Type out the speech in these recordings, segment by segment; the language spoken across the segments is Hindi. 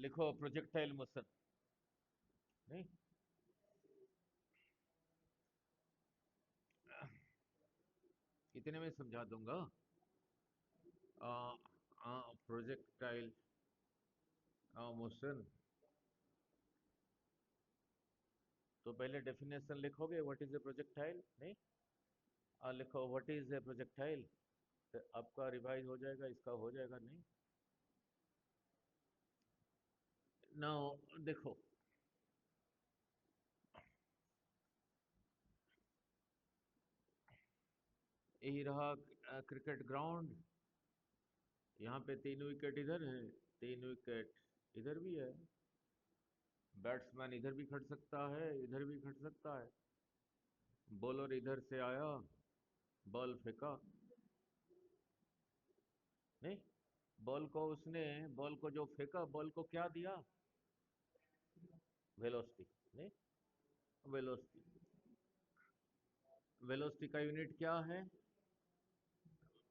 लिखो प्रोजेक्टाइल मोशन। नहीं, इतने में समझा दूंगा। Projectile motion. तो पहले डेफिनेशन लिखोगे, व्हाट इज ए प्रोजेक्टाइल। नहीं, लिखो व्हाट इज ए प्रोजेक्टाइल। तो आपका रिवाइज हो जाएगा, इसका हो जाएगा। नहीं, नाउ देखो, यही रहा क्रिकेट ग्राउंड। यहाँ पे 3 विकेट इधर है, 3 विकेट इधर भी है। बैट्समैन इधर भी खट सकता है, इधर भी खट सकता है। बॉलर इधर से आया, बॉल फेंका। नहीं, बॉल को जो फेंका, बॉल को क्या दिया? वेलोसिटी। नहीं, वेलोसिटी। वेलोसिटी का यूनिट क्या है?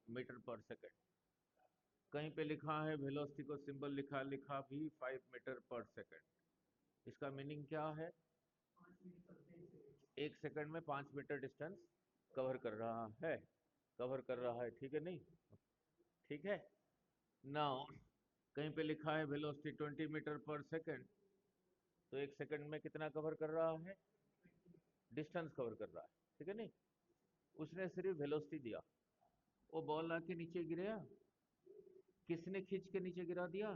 मीटर पर सेकंड। कहीं पे लिखा है वेलोसिटी को सिंबल लिखा लिखा भी 5 मीटर पर सेकंड। इसका मीनिंग क्या है? 1 सेकंड में 5 मीटर डिस्टेंस कवर कर रहा है। कवर कर रहा है, ठीक है। नहीं, ठीक है। नाउ कहीं पे लिखा है वेलोसिटी 20 मीटर पर सेकंड, तो 1 सेकंड में कितना कवर कर रहा है? डिस्टेंस कवर कर रहा है, ठीक है। नहीं, उसने सिर्फ वेलोसिटी दिया। वो बॉल आके नीचे गिरा, किसने खींच के नीचे गिरा दिया?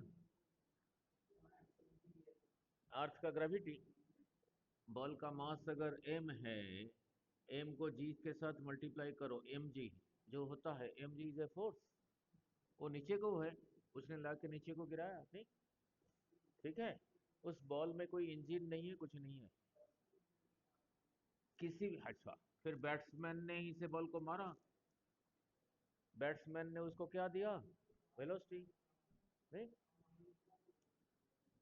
अर्थ का ग्रेविटी। बॉल का मास अगर m है, m को g के साथ मल्टीप्लाई करो, mg जो होता है, mg इज ए फोर्स। वो नीचे को है, उसने ला के नीचे को गिराया। नहीं, ठीक है। उस बॉल में कोई इंजन नहीं है, कुछ नहीं है, किसी भी। अच्छा, फिर बैट्समैन ने ही से बॉल को मारा, बैट्समैन ने उसको क्या दिया? वेलोसिटी। नहीं,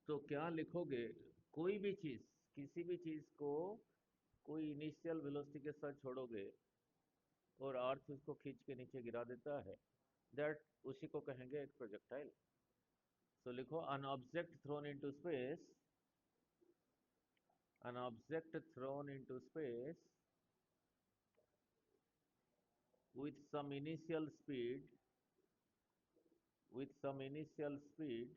तो क्या लिखोगे? कोई भी चीज, किसी भी चीज को कोई इनिशियल वेलोसिटी के साथ छोड़ोगे और अर्थ उसको खींच के नीचे गिरा देता है, दैट उसी को कहेंगे एक प्रोजेक्टाइल। सो लिखो, an object thrown into space, an object thrown into space with some initial speed, with some initial speed,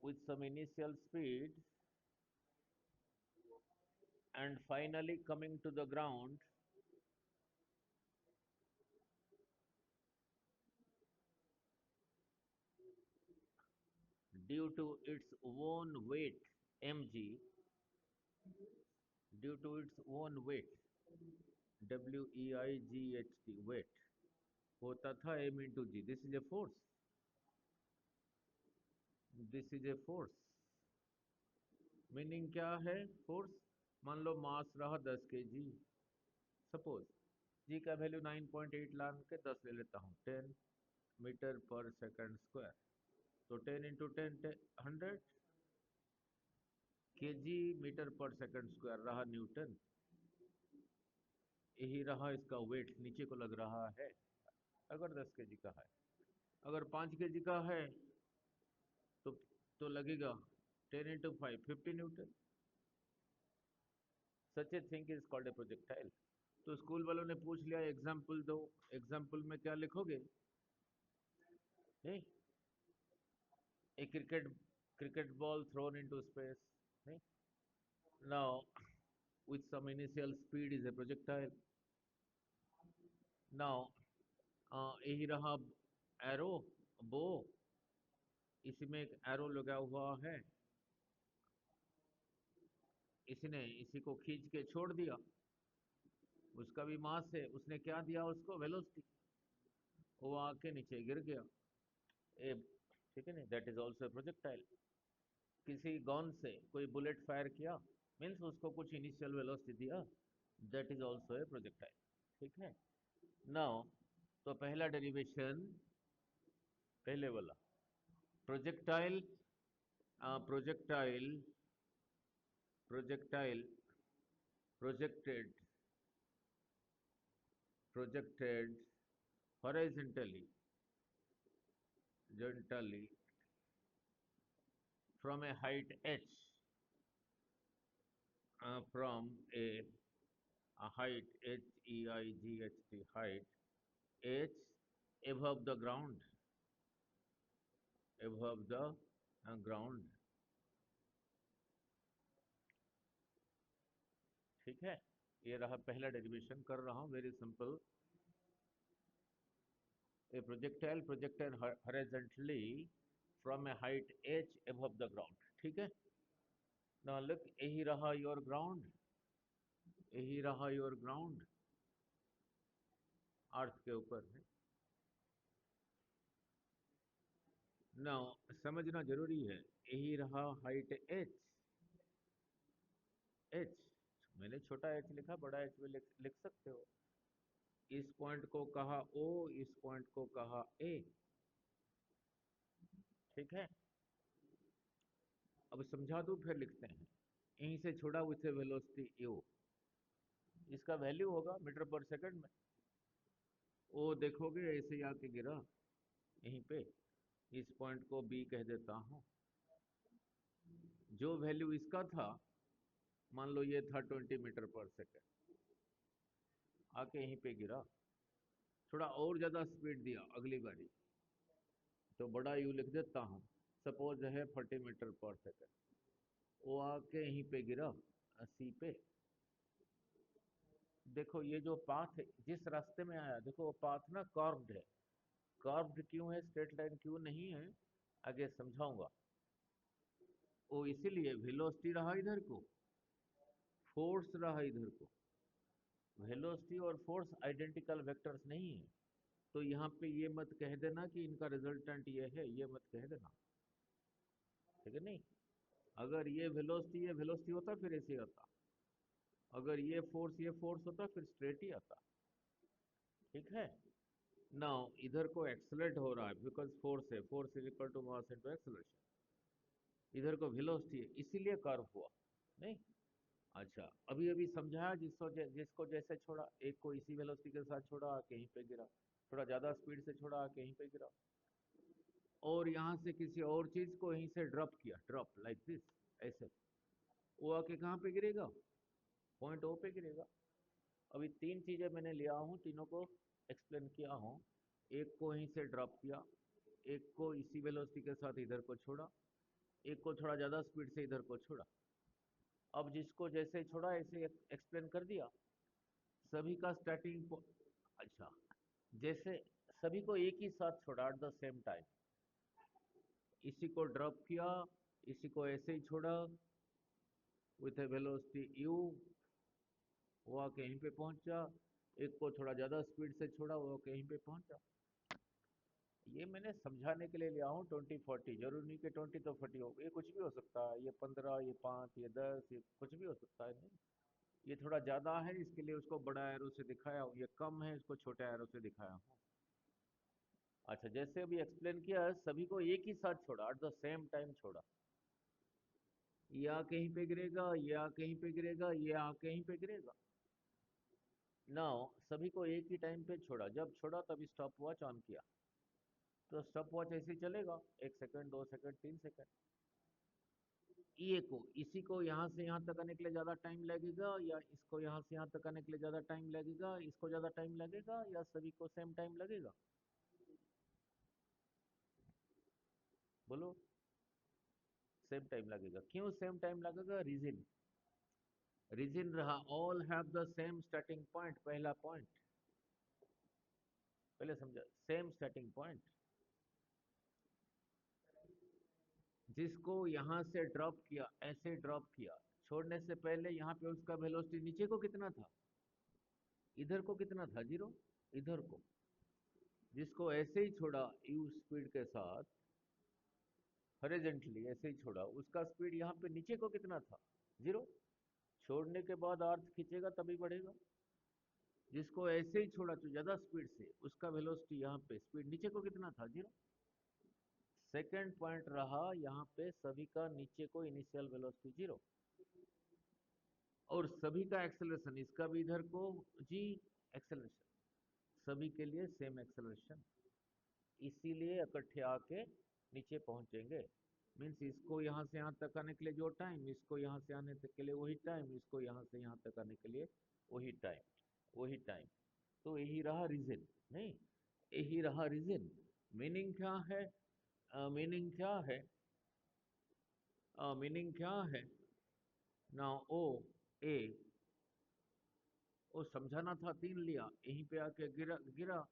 with some initial speed, and finally coming to the ground due to its own weight, mg, due to its own weight, weight, weight होता था m into g। This is a force, this is a force. Meaning क्या है फोर्स? मान लो मास रहा 10 kg, सपोज जी का वैल्यू 9.8 लाख के 10 ले लेता हूँ, 10 मीटर पर सेकंड स्क्वायर। तो 10 into 10, 100 kg मीटर पर सेकंड स्क्वायर रहा न्यूटन। यही रहा इसका वेट, नीचे को लग रहा है। अगर 10 kg का है, अगर 5 kg का है, तो लगेगा 10 into 5, 50 Newton. Such a thing is called a projectile. तो स्कूल वालों ने पूछ लिया एग्जाम्पल दो, एग्जाम्पल में क्या लिखोगे? नहीं, A cricket, cricket ball thrown into space. नहीं, now with some initial speed is a projectile. Now यही रहा एरो, बो, इसमें एक एरो लगा हुआ है, इसने इसी को खींच के छोड़ दिया, उसका भी मास है, उसने क्या दिया उसको? वेलोसिटी। वो आके नीचे गिर गया। ए, ठीक है ना, दैट इज ऑल्सो प्रोजेक्टाइल। किसी गन से कोई बुलेट फायर किया, मीन्स उसको कुछ इनिशियल वेलोसिटी दिया, that is also a projectile. ठीक है। नाउ तो पहला डेरिवेशन, पहले वाला projectile, projectile, projectile, projected, projected horizontally, gently from a height h, from a height Height, height h above the ground, above the ground. ठीक है, ये रहा पहला डेरिवेशन कर रहा हूं, very simple. A projectile projected horizontally from a height h above the ground. ठीक है. Now look, यही रहा your ground, यही रहा your ground, अर्थ के ऊपर है. Now समझना जरूरी है, यही रहा हाइट h. h मैंने छोटा h लिखा, बड़ा h में लिख सकते हो. इस पॉइंट को कहा O, इस पॉइंट को कहा A. ठीक है. अब समझा दूं फिर लिखते हैं. यहीं से छोड़ा उससे वेलोसिटी u, इसका वैल्यू होगा मीटर पर सेकंड में. वो देखोगे ऐसे आके गिरा यहीं पे. इस पॉइंट को B कह देता हूं. जो वैल्यू इसका था, मान लो ये था 20 मीटर पर सेकंड, आके यहीं पे गिरा. थोड़ा और ज्यादा स्पीड दिया अगली बारी, तो बड़ा यू लिख देता हूं. सपोज है 40 मीटर पर सेकंड. वो आके यहीं पे गिरा C पे. देखो ये जो पाथ है, जिस रास्ते में आया, देखो वो पाथ ना कर्व्ड है. कर्व्ड क्यों है, स्ट्रेट लाइन क्यों नहीं है, आगे समझाऊंगा. वो इसीलिए वेलोसिटी रहा इधर को, फोर्स रहा इधर को. वेलोसिटी और फोर्स आइडेंटिकल वेक्टर्स नहीं है. तो यहाँ पे ये मत कह देना कि इनका रिजल्टेंट ये है, ये मत कह देना. ठीक है. नहीं, अगर ये वेलोसिटी होता फिर ऐसे आता. अगर ये फोर्स होता फिर स्ट्रेट ही आता. ठीक है. नाउ इधर को एक्सेलरेट हो रहा है बिकॉज फोर्स है. Force is equal to mass into acceleration. इधर को वेलोसिटी है, इसीलिए कर्व हुआ. नहीं. अच्छा, अभी अभी समझाया. जिसको जैसे छोड़ा, एक को इसी वेलोसिटी के साथ छोड़ा, आके यहीं पे गिरा. थोड़ा ज्यादा स्पीड से छोड़ा, आके यहीं पे गिरा. और यहाँ से किसी और चीज को यहीं से ड्रॉप किया, ड्रॉप लाइक दिस, ऐसे. वो आके कहाँ पे गिरेगा, पॉइंट ओ पे गिरेगा. अभी तीन चीजें मैंने लिया हूँ, तीनों को एक्सप्लेन किया हूँ. एक को यहीं से ड्रॉप किया, एक को इसी वेलोसिटी के साथ इधर को छोड़ा, एक को थोड़ा ज्यादा स्पीड से इधर को छोड़ा. अब जिसको जैसे छोड़ा ऐसे एक्सप्लेन कर दिया. सभी का स्टार्टिंग, अच्छा, जैसे सभी को एक ही साथ छोड़ा एट द सेम टाइम. इसी को ड्रॉप किया, इसी को ऐसे ही छोड़ा विथ ए वेलोसिटी u, वो आके यहीं पे पहुंचा. एक को थोड़ा ज्यादा स्पीड से छोड़ा, वो आके यहीं पे पहुंचा. ये मैंने समझाने के लिए लिया हूँ 20-40. जरूरी नहीं कि 20 तो 40 हो, ये कुछ भी हो सकता है. ये 15, ये 5, ये 10, ये कुछ भी हो सकता है. नहीं, ये थोड़ा ज्यादा है, इसके लिए उसको बड़ा एरो से दिखाया हूँ. ये कम है, इसको छोटे एरो से दिखाया हूँ. अच्छा, जैसे अभी एक्सप्लेन किया, सभी को एक ही साथ छोड़ा, एट द सेम टाइम छोड़ा. ये आके यहीं पे गिरेगा, ये आके यहीं पे गिरेगा, ये आके यहीं पे गिरेगा. नाउ सभी को एक ही टाइम पे छोड़ा. जब छोड़ा तब स्टॉप वॉच ऑन किया, तो स्टॉप वॉच ऐसे ही चलेगा. 1 सेकंड, 2 सेकंड, 3 सेकंड. ये को इसी को यहाँ से यहाँ तक आने के लिए ज्यादा टाइम लगेगा, या इसको यहाँ से यहाँ तक आने के लिए ज्यादा टाइम लगेगा, इसको ज्यादा टाइम लगेगा, या सभी को सेम टाइम लगेगा, बोलो. सेम टाइम लगेगा. क्यों सेम टाइम लगेगा, रीजन. रीजन रहा, all have the same starting point. पहला पॉइंट पहले समझा, सेम स्टार्टिंग पॉइंट. जिसको यहाँ से ड्रॉप किया, ऐसे ड्रॉप किया, छोड़ने से पहले यहाँ पे उसका वेलोसिटी नीचे को कितना था, इधर को कितना था, 0. इधर को, जिसको ऐसे ही छोड़ा u स्पीड के साथ, हॉरिजॉन्टली ऐसे ही छोड़ा, उसका स्पीड यहाँ पे नीचे को कितना था, 0. छोड़ने के बाद अर्थ खींचेगा तभी बढ़ेगा. जिसको ऐसे ही छोड़ा तो ज्यादा स्पीड से, उसका वेलोसिटी यहाँ पे, स्पीड नीचे को कितना था, 0. सेकेंड पॉइंट रहा यहाँ पे, सभी का नीचे को इनिशियल वेलोसिटी 0, और सभी का एक्सेलरेशन, इसका भी इधर को जी एक्सेलरेशन, सभी के लिए सेम एक्सेलरेशन. इसीलिए इकट्ठे आके नीचे पहुंचेंगे। मीन्स इसको यहाँ से यहाँ तक आने के लिए जो टाइम, इसको यहाँ से आने तक के लिए वही टाइम, इसको यहाँ से यहाँ तक आने के लिए वही टाइम, वही टाइम। तो यही रहा रीजन, नहीं, यही रहा रीजन। मीनिंग क्या है? मीनिंग क्या है? मीनिंग क्या है? ना ओ ए, वो समझाना था 3 लिया, यहीं पे आके गिरा गिरा,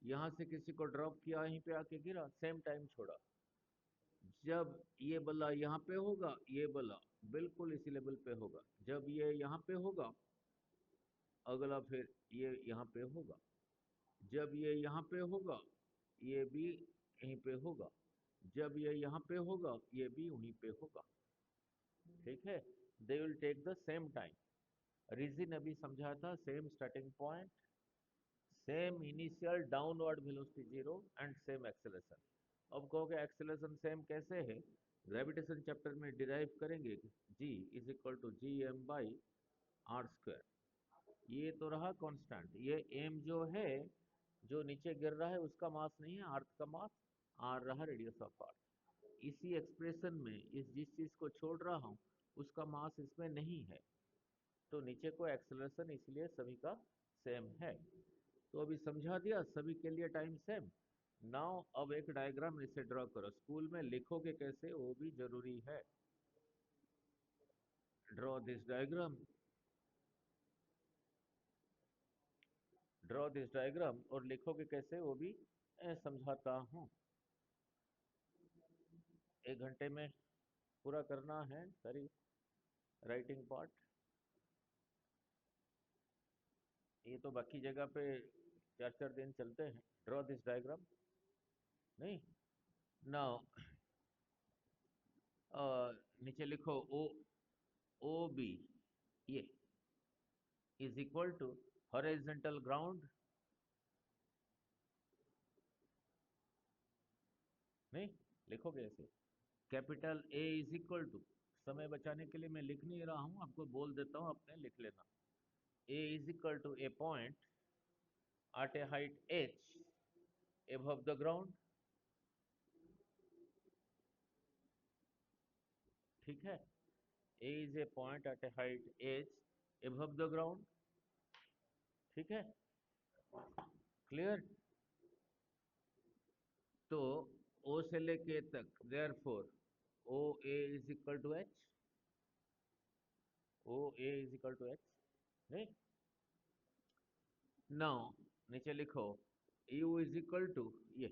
यहाँ से किसी को ड्रॉप किया, यहीं पे आके गिरा, सेम टाइम छोड़ा। जब ये बला यहाँ पे होगा, ये बला बिल्कुल इसी लेवल पे होगा। जब ये यहाँ पे होगा, अगला फिर ये यहाँ पे होगा। जब ये यहाँ पे होगा, ये भी यहीं पे होगा। जब ये यहाँ पे होगा, ये भी वहीं पे होगा। ठीक है, they will take the same time. Reason अभी समझा था, same starting point, same initial downward velocity zero and same acceleration. अब कहोगे एक्सेलरेशन सेम कैसे है? ग्रेविटेशन चैप्टर में डिराइव करेंगे, G is equal to G M by R square. ये तो रहा कांस्टेंट, ये एम जो है, जो नीचे गिर रहा है उसका मास नहीं है, अर्थ का मास, आर रहा रेडियस ऑफ अर्थ। इसी एक्सप्रेशन में इस जिस चीज को छोड़ रहा हूँ उसका मास इसमें नहीं है, तो नीचे को एक्सेलरेशन इसलिए सभी का सेम है। तो अभी समझा दिया, सभी के लिए टाइम सेम। नाउ अब एक डायग्राम ऐसे ड्रॉ करो, स्कूल में लिखोगे कैसे वो भी जरूरी है। Draw this diagram, draw this diagram, और लिखोगे कैसे वो भी समझाता हूँ। 1 घंटे में पूरा करना है सारी राइटिंग पार्ट। ये तो बाकी जगह पे 4-4 दिन चलते हैं। ड्रॉ दिस डायग्राम, नहीं, नाउ नीचे लिखो ओ, ओ बी, ये is equal to horizontal ground, नहीं, लिखोगे ऐसे, capital A is equal to, समय बचाने के लिए मैं लिख नहीं रहा हूं, आपको बोल देता हूं, अपने लिख लेना। A is equal to A point at a height h above the ground, ठीक है, a is a point at a height h above the ground, ठीक है, क्लियर। तो O से लेके तक, therefore O A is equal to H, O A is equal to H, नहीं। नाउ नीचे लिखो u इज इक्वल टू ये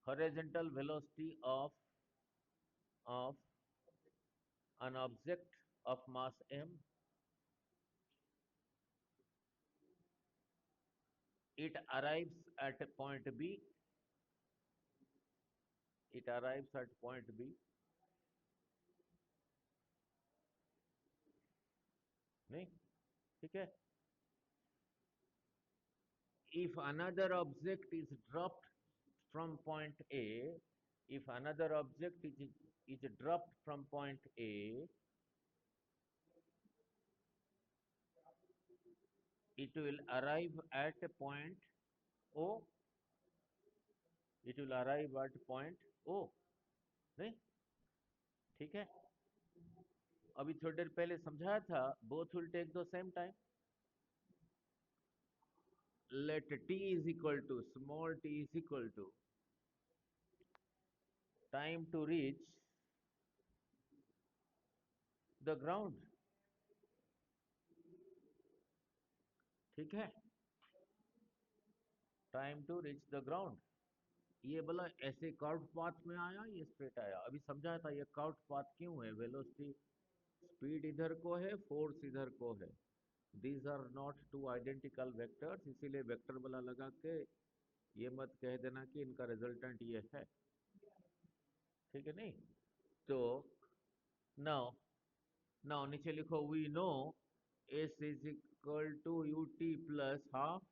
horizontal velocity of an object of mass m, it arrives at a point b, it arrives at point b, नहीं, ठीक है। If another object is dropped from point A, if another object is dropped from point A, it will arrive at point O, it will arrive at point O, नहीं, ठीक है। अभी थोड़ी देर पहले समझाया था, both will take the same time. Let t is equal to, small t is equal to time to reach the ground, ठीक है, time to reach the ground. ये बोला ऐसे कर्व पाथ में आया, ये स्ट्रेट आया, अभी समझाया था ये कर्व पाथ क्यों है, वेलोसिटी, स्पीड इधर को है, फोर्स इधर को है, these are not two identical vectors, इसीलिए वेक्टर वाला लगा के ये मत कह देना कि इनका रिजल्टेंट ये है, ठीक है, नहीं। तो नाउ, नाउ नीचे लिखो we know S is equal to U T plus half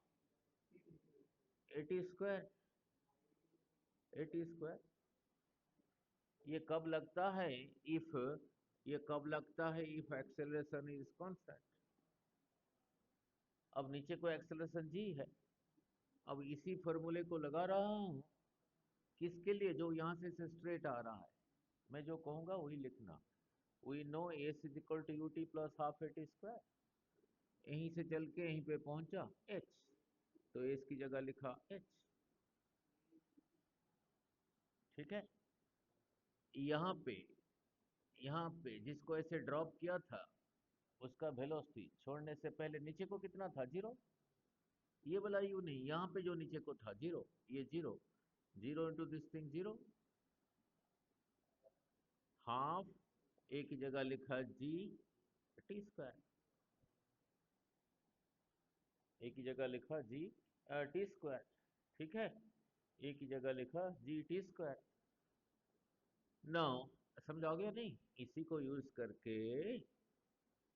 A T square, A T square. ये कब लगता है, इफ, ये कब लगता है, इफ एक्सेलरेशन इज कांस्टेंट। अब नीचे को एक्सेलरेशन जी है, अब इसी फॉर्मूले को लगा रहा हूँ किसके लिए, जो यहाँ से स्ट्रेट आ रहा है। मैं जो कहूँगा वही लिखना। We know S is equal to U T plus half A T square. यहीं से चल के यहीं पे पहुंचा एच, तो एस की जगह लिखा एच। ठीक है। यहाँ पे जिसको ऐसे ड्रॉप किया था उसका वेलोसिटी छोड़ने से पहले नीचे को कितना था, 0। ये वाला यू नहीं, यहाँ पे जो नीचे को था 0, ये 0। 0 इंटू दिस थिंग 0, हाफ ए की जगह लिखा जी टी स्क्वायर। ए की जगह लिखा जी टी स्क्वायर। ठीक है, ए की जगह लिखा जी टी स्क्वायर। नाउ समझाओगे या नहीं? इसी को यूज करके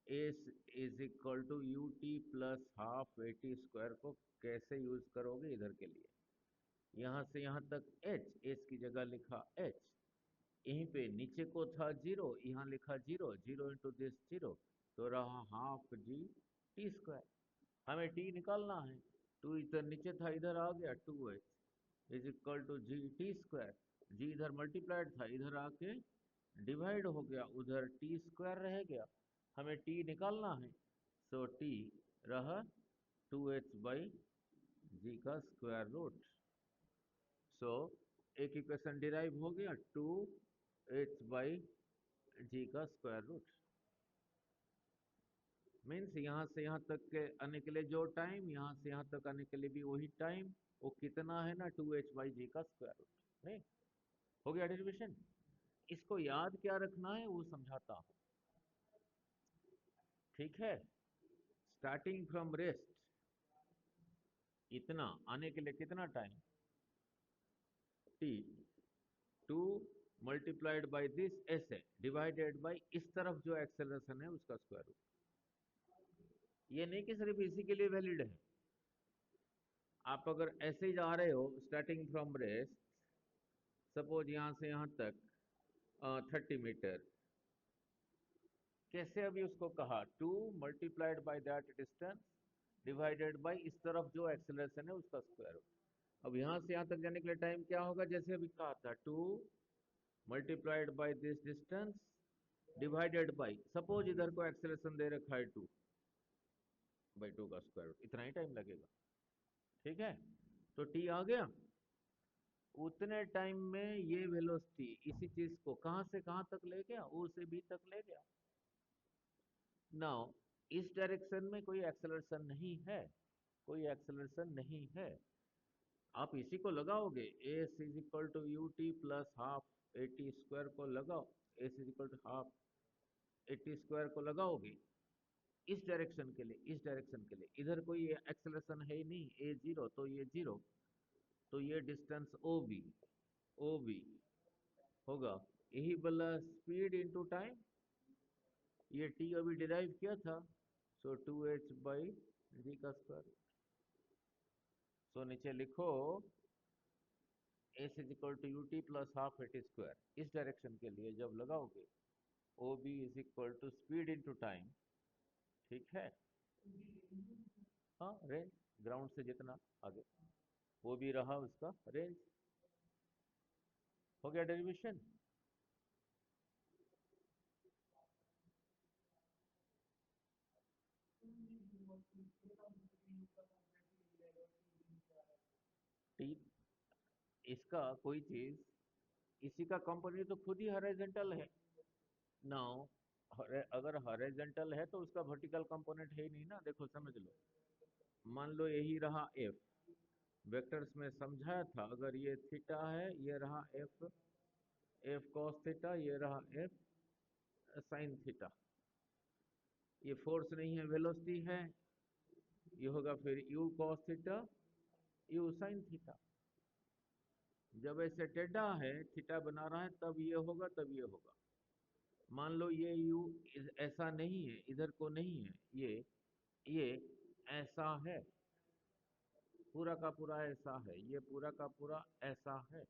S is equal to U T plus half A T square को कैसे यूज करोगे इधर के लिए। यहाँ से यहाँ तक एच, एच की जगह लिखा एच। यहीं पे नीचे को था 0, यहाँ लिखा 0। 0 इंटू दिस 0, तो रहा हाफ जी टी स्क्वायर। हमें टी निकालना है। टू इधर नीचे था, इधर आ गया 2h is equal to G T square. G इधर मल्टीप्लाइड था, इधर आके डिवाइड हो गया, उधर टी स्क्वायर रह गया। हमें टी निकालना है, सो टी रहा 2h बाई जी का स्क्वायर रूट। सो एक इक्वेशन डिराइव हो गया, 2h बाई जी का स्क्वायर रूट। मीन्स यहाँ से यहाँ तक के आने के लिए जो टाइम, यहाँ से यहाँ तक आने के लिए भी वही टाइम, वो कितना है ना, 2h बाई जी का स्क्वायर रूट। नहीं हो गया डेरिवेशन? इसको याद क्या रखना है वो समझाता हूँ। ठीक है, स्टार्टिंग फ्रॉम रेस्ट इतना आने के लिए कितना time, t, 2 multiplied by this S है डिवाइडेड बाई इस तरफ जो एक्सेलरेशन है उसका स्क्वायर रूट। ये नहीं कि सिर्फ इसी के लिए वैलिड है। आप अगर ऐसे ही जा रहे हो स्टार्टिंग फ्रॉम रेस्ट, सपोज यहाँ से यहाँ तक 30 मीटर, कैसे अभी उसको कहा 2 multiplied by that distance divided by इस तरफ जो एक्सेलरेशन है उसका स्क्वायर रूट। अब यहाँ से यहाँ तक जाने के लिए टाइम क्या होगा, जैसे अभी कहा था 2 multiplied by this distance divided by, suppose इधर को एक्सेलरेशन दे रखा है 2/2 का स्क्वायर रूट, इतना ही टाइम लगेगा। ठीक है, तो टी आ गया। उतने टाइम में ये वेलोसिटी इसी चीज को कहां से कहां तक ले गया, ओ से बी तक ले गया। नाउ इस डायरेक्शन में कोई एक्सेलरेशन नहीं है, कोई एक्सेलरेशन नहीं है। आप इसी को लगाओगे, S is equal to U T plus half A T square को लगाओ, S is equal to half A T square को लगाओगे इस डायरेक्शन के लिए, इस डायरेक्शन के लिए इधर कोई एक्सेलरेशन है ही नहीं, ए जीरो तो ये जीरो, तो ये distance O B, O B होगा यही वाला स्पीड इंटू टाइम। ये टी अभी डिराइव किया था, सो 2h बाई जी का स्क्वायर। सो नीचे लिखो S is equal to U T plus half A T square. इस डायरेक्शन के लिए जब लगाओगे O B is equal to speed into time. ठीक है, हाँ रेंज, ग्राउंड से जितना आगे वो भी रहा उसका रेंज। हो गया डेरिवेशन? टी, इसका कोई चीज, इसी का कंपोनेंट तो खुद ही हॉरिजॉन्टल है। नाउ अगर हॉरिजॉन्टल है तो उसका वर्टिकल कंपोनेंट है ही नहीं ना। देखो समझ लो, मान लो यही रहा एफ, वेक्टर्स में समझाया था, अगर ये थीटा है, ये रहा एफ, एफ कॉस थीटा, ये रहा एफ साइन थीटा। ये फोर्स नहीं है, वेलोसिटी है। ये होगा फिर you cos theta, U sine theta. जब ऐसे टेढ़ा है, थीटा बना रहा है, तब ये होगा, तब ये होगा। मान लो ये यू ऐसा नहीं है, इधर को नहीं है, ये ऐसा है, पूरा का पूरा ऐसा है, ये पूरा का पूरा ऐसा है,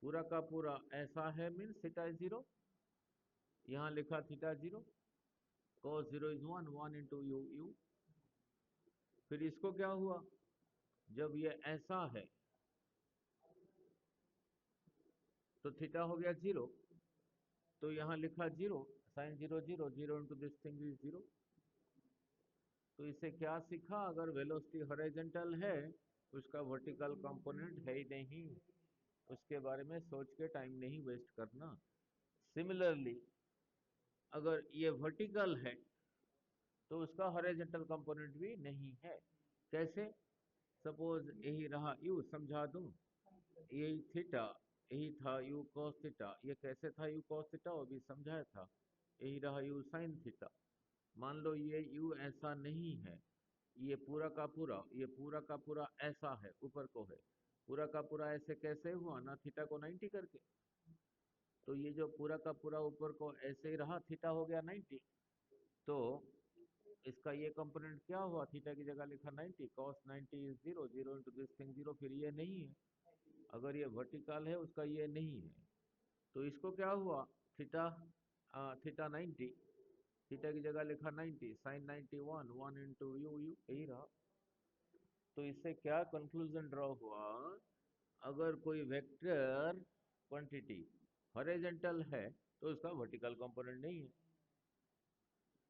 पूरा का पूरा ऐसा है, मीन्स थीटा इज जीरो। यहाँ लिखा theta zero, cos 0 is 1, 1 into u, फिर इसको क्या हुआ, जब ये ऐसा है तो थीटा हो गया 0, तो यहाँ लिखा 0, sine 0 0, 0 into this thing is 0। तो इससे क्या सीखा, अगर वेलोसिटी हॉरिजॉन्टल है उसका वर्टिकल कंपोनेंट है ही नहीं, उसके बारे में सोच के टाइम नहीं वेस्ट करना। सिमिलरली अगर ये वर्टिकल है तो उसका हॉरिजॉन्टल कंपोनेंट भी नहीं है। कैसे, सपोज यही रहा u, समझा दूं, यही थीटा, यही था u cos थीटा, ये कैसे था u cos थीटा वो भी समझाया था, यही रहा u sin थीटा। मान लो ये u ऐसा नहीं है, ये पूरा का पूरा, ये पूरा का पूरा ऐसा है, ऊपर को है, पूरा का पूरा ऐसे कैसे हुआ ना, थीटा को 90 करके। तो ये जो पूरा का पूरा ऊपर को ऐसे ही रहा, थीटा हो गया 90। तो इसका ये कंपोनेंट क्या हुआ, थीटा की जगह लिखा 90, cos 90 is 0, 0 into this thing 0, फिर ये नहीं है। अगर ये वर्टिकल है उसका ये नहीं है, तो इसको क्या हुआ, थीटा थीटा 90, थीटा की जगह लिखा 90, साइन 91, 1 इंटू यू, यू यही रहा। तो इससे क्या कंक्लूजन ड्रॉ हुआ, अगर कोई वेक्टर क्वांटिटी हॉरिजॉन्टल है तो उसका वर्टिकल कंपोनेंट नहीं है,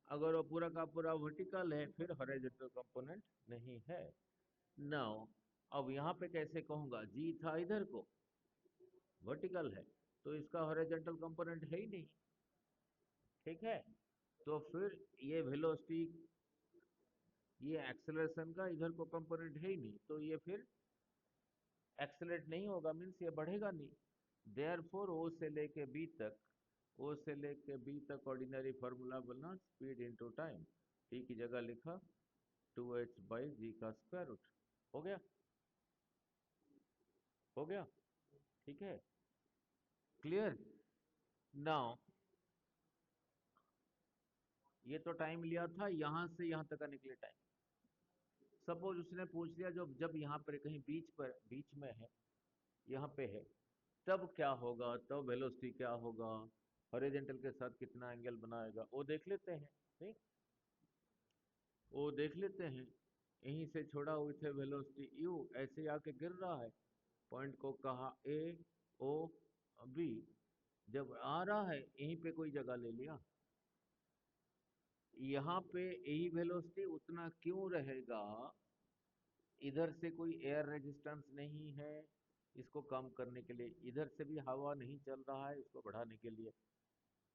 अगर वो पूरा का पूरा वर्टिकल है फिर हॉरिजॉन्टल कंपोनेंट नहीं है। नाउ अब यहाँ पे कैसे कहूँगा, जी था इधर को, वर्टिकल है, तो इसका हॉरिजॉन्टल कंपोनेंट है ही नहीं, ठीक है। तो फिर ये वेलोसिटी, ये एक्सेलरेशन का इधर को कंपोनेंट है ही नहीं, तो ये फिर एक्सेलरेट नहीं होगा, मीन्स ये बढ़ेगा नहीं। देयरफॉर ओ से लेके बी तक, ओ से लेके बी तक ऑर्डिनरी फार्मूला बोलना स्पीड इनटू टाइम, टी की जगह लिखा 2h बाई जी का स्क्वायर रूट। हो गया, हो गया, ठीक है, क्लियर। नाउ ये तो टाइम लिया था यहां से यहां तक का निकले टाइम। सपोज उसने पूछ लिया जब जब यहाँ पर कहीं बीच पर, बीच में है, यहाँ पे है, तब क्या होगा, तब वेलोसिटी क्या होगा, हॉरिजॉन्टल के साथ कितना एंगल बनाएगा, वो देख लेते हैं, ठीक, वो देख लेते हैं। यहीं से छोड़ा हुई थे वेलोसिटी u, ऐसे आके गिर रहा है, पॉइंट को कहा ए, ओ, बी, जब आ रहा है यहीं पे कोई जगह ले लिया, यहाँ पे यही वेलोसिटी उतना क्यों रहेगा, इधर से कोई एयर रेजिस्टेंस नहीं है इसको कम करने के लिए, इधर से भी हवा नहीं चल रहा है इसको बढ़ाने के लिए,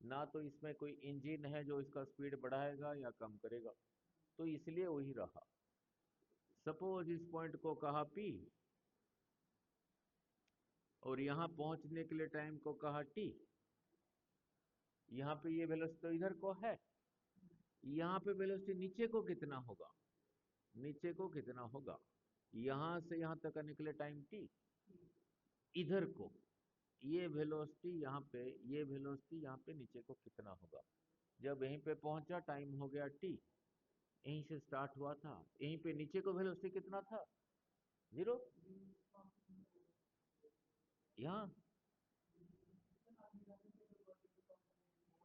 ना तो इसमें कोई इंजन है जो इसका स्पीड बढ़ाएगा या कम करेगा, तो इसलिए वही रहा। सपोज इस पॉइंट को कहा P और यहाँ पहुंचने के लिए टाइम को कहा T, यहाँ पे ये वेलोसिटी तो इधर को है, यहाँ पे वेलोसिटी नीचे को कितना होगा, नीचे को कितना होगा, यहाँ से यहाँ तक का निकले टाइम T, इधर को ये वेलोसिटी यहाँ पे, ये वेलोसिटी यहाँ पे नीचे को कितना होगा, जब यहीं पे पहुंचा टाइम हो गया T, यहीं से स्टार्ट हुआ था, यहीं पे नीचे को वेलोसिटी कितना था, 0। यहाँ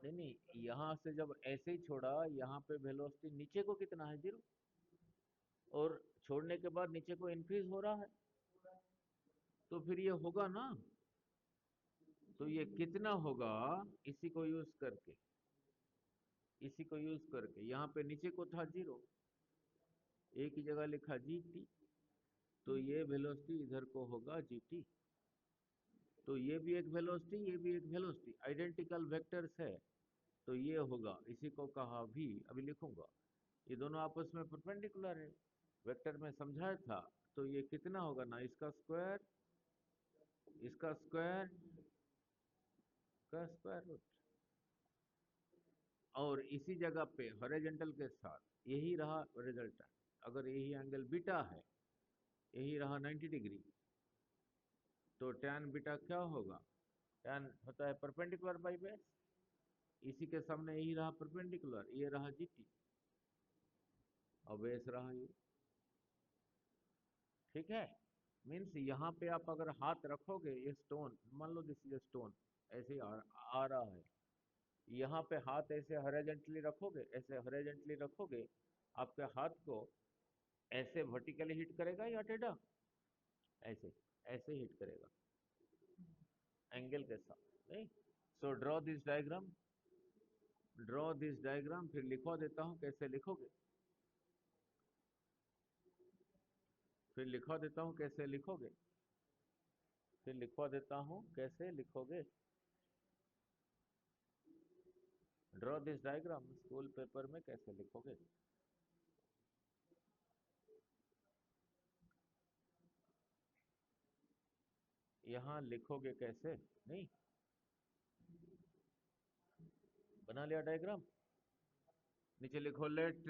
नहीं नहीं, यहाँ से जब ऐसे ही छोड़ा यहाँ पे वेलोसिटी नीचे को कितना है, 0, और छोड़ने के बाद नीचे को इंक्रीज हो रहा है, तो फिर ये होगा ना, तो ये कितना होगा, इसी को यूज करके, इसी को यूज करके यहाँ पे नीचे को था 0, एक ही जगह लिखा GT, तो ये वेलोसिटी इधर को होगा GT, तो ये भी एक वेलोसिटी, ये भी एक वेलोसिटी, आइडेंटिकल वेक्टर्स है, तो ये होगा, इसी को कहा भी, अभी लिखूंगा, ये दोनों आपस में परपेंडिकुलर है, वेक्टर में समझाया था, तो ये कितना होगा ना, इसका स्क्वायर, इसका स्क्वायर का स्क्वायर रूट, और इसी जगह पे हॉरिजॉन्टल के साथ यही रहा रिजल्ट। अगर यही एंगल बीटा है, यही रहा 90 डिग्री, तो tan बीटा क्या होगा, tan होता है परपेंडिकुलर बाई बेस, इसी के सामने यही रहा परपेंडिकुलर, ये रहा GT और बेस रहा ये, ठीक है। मीन्स यहाँ पे आप अगर हाथ रखोगे, ये स्टोन मान लो, दिस इज स्टोन, ऐसे ही आ रहा है, यहाँ पे हाथ ऐसे हॉरिजॉन्टली रखोगे, ऐसे हॉरिजॉन्टली रखोगे, आपके हाथ को ऐसे वर्टिकली हिट करेगा या टेढ़ा? ऐसे, ऐसे हिट करेगा एंगल के साथ, नहीं? So draw this diagram, draw this diagram, फिर लिखवा देता हूं, कैसे लिखोगे? फिर लिखवा देता हूं, कैसे लिखोगे? फिर लिखवा देता हूं, कैसे लिखोगे? Draw this diagram, school paper में कैसे लिखोगे? यहां लिखोगे कैसे? नहीं, बना लिया डायग्राम? नीचे लिखो लेट,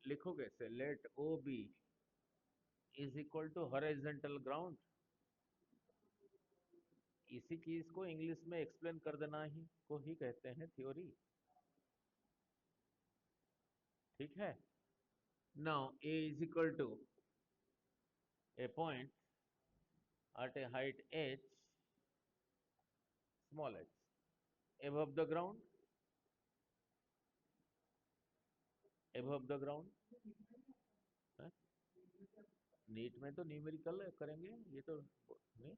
लिखो कैसे? Let O B is equal to horizontal ground. इसी चीज को इंग्लिश में एक्सप्लेन कर देना ही को ही कहते हैं थ्योरी। ठीक है। Now A is equal to a point at a height h, small h, above the ground, above the ground, है? नीट में तो न्यूमेरिकल करेंगे, ये तो नहीं।